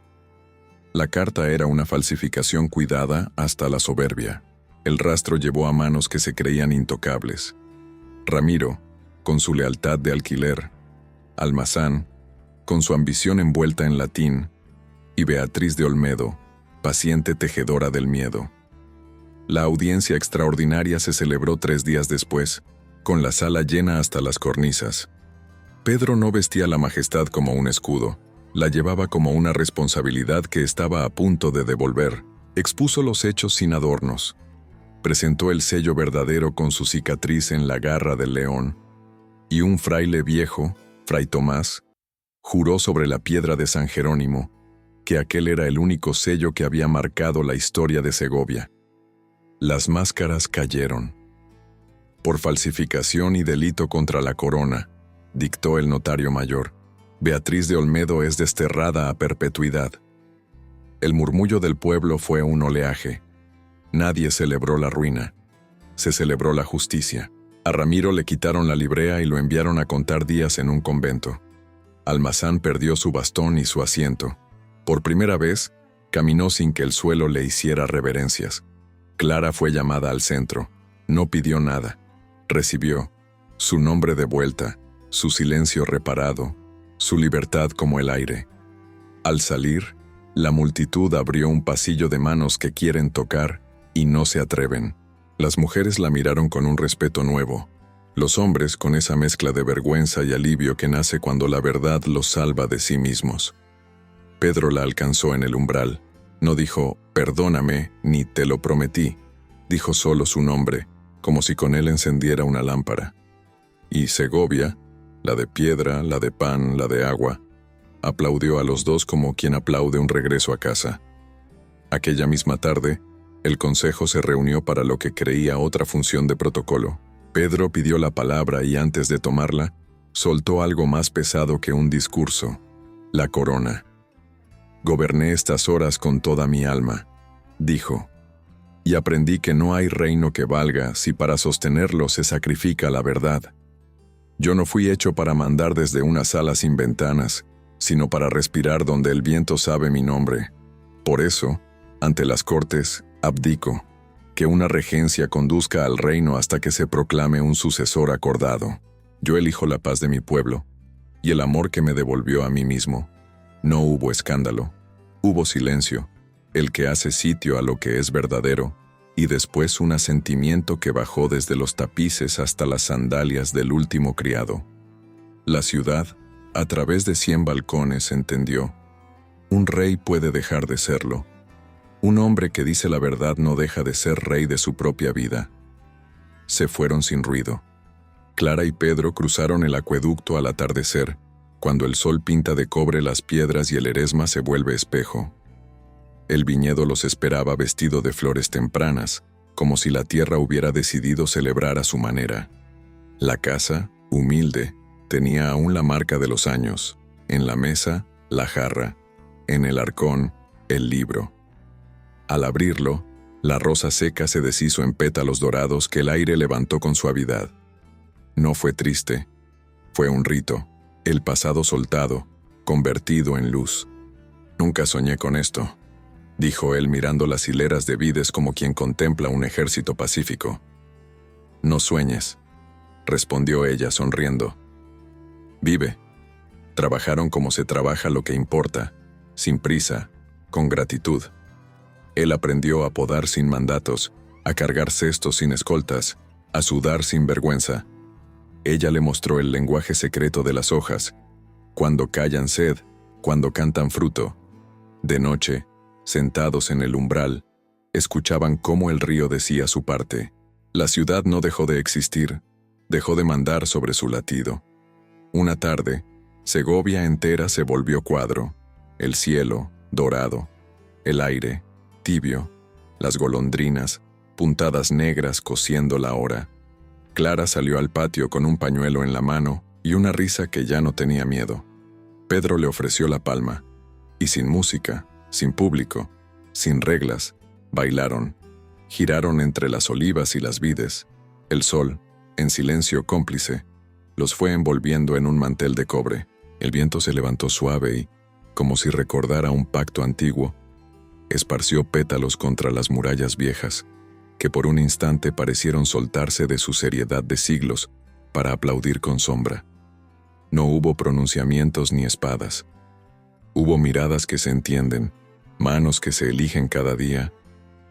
La carta era una falsificación cuidada hasta la soberbia. El rastro llevó a manos que se creían intocables. Ramiro, con su lealtad de alquiler, Almazán, con su ambición envuelta en latín, y Beatriz de Olmedo, paciente tejedora del miedo. La audiencia extraordinaria se celebró 3 días después, con la sala llena hasta las cornisas. Pedro no vestía la majestad como un escudo, la llevaba como una responsabilidad que estaba a punto de devolver. Expuso los hechos sin adornos. Presentó el sello verdadero con su cicatriz en la garra del león. Y un fraile viejo, Fray Tomás, juró sobre la piedra de San Jerónimo que aquel era el único sello que había marcado la historia de Segovia. Las máscaras cayeron. Por falsificación y delito contra la corona, dictó el notario mayor, Beatriz de Olmedo es desterrada a perpetuidad. El murmullo del pueblo fue un oleaje. Nadie celebró la ruina. Se celebró la justicia. A Ramiro le quitaron la librea y lo enviaron a contar días en un convento. Almazán perdió su bastón y su asiento. Por primera vez, caminó sin que el suelo le hiciera reverencias. Clara fue llamada al centro. No pidió nada. Recibió su nombre de vuelta, su silencio reparado, su libertad como el aire. Al salir, la multitud abrió un pasillo de manos que quieren tocar y no se atreven. Las mujeres la miraron con un respeto nuevo. Los hombres con esa mezcla de vergüenza y alivio que nace cuando la verdad los salva de sí mismos. Pedro la alcanzó en el umbral. No dijo, perdóname, ni te lo prometí. Dijo solo su nombre, como si con él encendiera una lámpara. Y Segovia, la de piedra, la de pan, la de agua, aplaudió a los dos como quien aplaude un regreso a casa. Aquella misma tarde, el consejo se reunió para lo que creía otra función de protocolo. Pedro pidió la palabra y antes de tomarla, soltó algo más pesado que un discurso: la corona. Goberné estas horas con toda mi alma, dijo, y aprendí que no hay reino que valga si para sostenerlo se sacrifica la verdad. Yo no fui hecho para mandar desde una sala sin ventanas, sino para respirar donde el viento sabe mi nombre. Por eso, ante las cortes, abdico, que una regencia conduzca al reino hasta que se proclame un sucesor acordado. Yo elijo la paz de mi pueblo, y el amor que me devolvió a mí mismo. No hubo escándalo, hubo silencio, el que hace sitio a lo que es verdadero, y después un asentimiento que bajó desde los tapices hasta las sandalias del último criado. La ciudad, a través de 100 balcones, entendió: un rey puede dejar de serlo. Un hombre que dice la verdad no deja de ser rey de su propia vida. Se fueron sin ruido. Clara y Pedro cruzaron el acueducto al atardecer, cuando el sol pinta de cobre las piedras y el eresma se vuelve espejo. El viñedo los esperaba vestido de flores tempranas, como si la tierra hubiera decidido celebrar a su manera. La casa, humilde, tenía aún la marca de los años. En la mesa, la jarra. En el arcón, el libro. Al abrirlo, la rosa seca se deshizo en pétalos dorados que el aire levantó con suavidad. No fue triste, fue un rito, el pasado soltado, convertido en luz. Nunca soñé con esto, dijo él mirando las hileras de vides como quien contempla un ejército pacífico. No sueñes, respondió ella sonriendo. Vive. Trabajaron como se trabaja lo que importa, sin prisa, con gratitud. Él aprendió a podar sin mandatos, a cargar cestos sin escoltas, a sudar sin vergüenza. Ella le mostró el lenguaje secreto de las hojas, cuando callan sed, cuando cantan fruto. De noche, sentados en el umbral, escuchaban cómo el río decía su parte. La ciudad no dejó de existir, dejó de mandar sobre su latido. Una tarde, Segovia entera se volvió cuadro, el cielo, dorado, el aire, tibio, las golondrinas, puntadas negras cosiendo la hora. Clara salió al patio con un pañuelo en la mano y una risa que ya no tenía miedo. Pedro le ofreció la palma, y sin música, sin público, sin reglas, bailaron, giraron entre las olivas y las vides. El sol, en silencio cómplice, los fue envolviendo en un mantel de cobre. El viento se levantó suave y, como si recordara un pacto antiguo, esparció pétalos contra las murallas viejas, que por un instante parecieron soltarse de su seriedad de siglos para aplaudir con sombra. No hubo pronunciamientos ni espadas. Hubo miradas que se entienden, manos que se eligen cada día,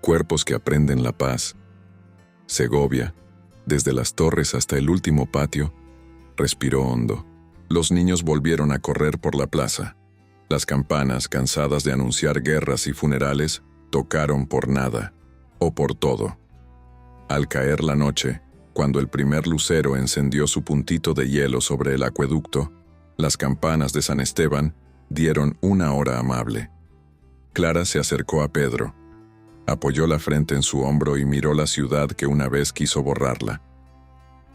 cuerpos que aprenden la paz. Segovia, desde las torres hasta el último patio, respiró hondo. Los niños volvieron a correr por la plaza. Las campanas, cansadas de anunciar guerras y funerales, tocaron por nada, o por todo. Al caer la noche, cuando el primer lucero encendió su puntito de hielo sobre el acueducto, las campanas de San Esteban dieron una hora amable. Clara se acercó a Pedro, apoyó la frente en su hombro y miró la ciudad que una vez quiso borrarla.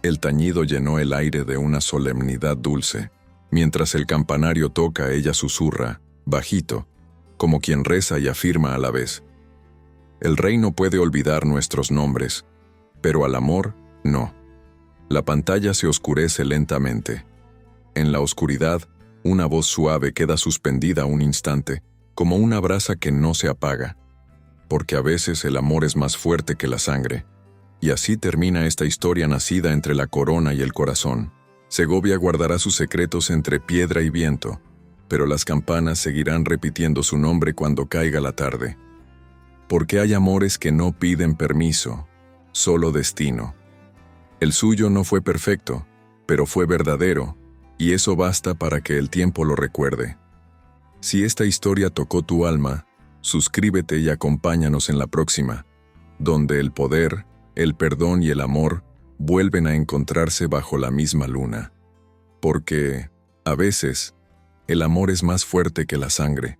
El tañido llenó el aire de una solemnidad dulce. Mientras el campanario toca, ella susurra, bajito, como quien reza y afirma a la vez: el rey no puede olvidar nuestros nombres, pero al amor, no. La pantalla se oscurece lentamente. En la oscuridad, una voz suave queda suspendida un instante, como una brasa que no se apaga, porque a veces el amor es más fuerte que la sangre. Y así termina esta historia nacida entre la corona y el corazón. Segovia guardará sus secretos entre piedra y viento, pero las campanas seguirán repitiendo su nombre cuando caiga la tarde. Porque hay amores que no piden permiso, solo destino. El suyo no fue perfecto, pero fue verdadero, y eso basta para que el tiempo lo recuerde. Si esta historia tocó tu alma, suscríbete y acompáñanos en la próxima, donde el poder, el perdón y el amor vuelven a encontrarse bajo la misma luna. Porque, a veces, el amor es más fuerte que la sangre.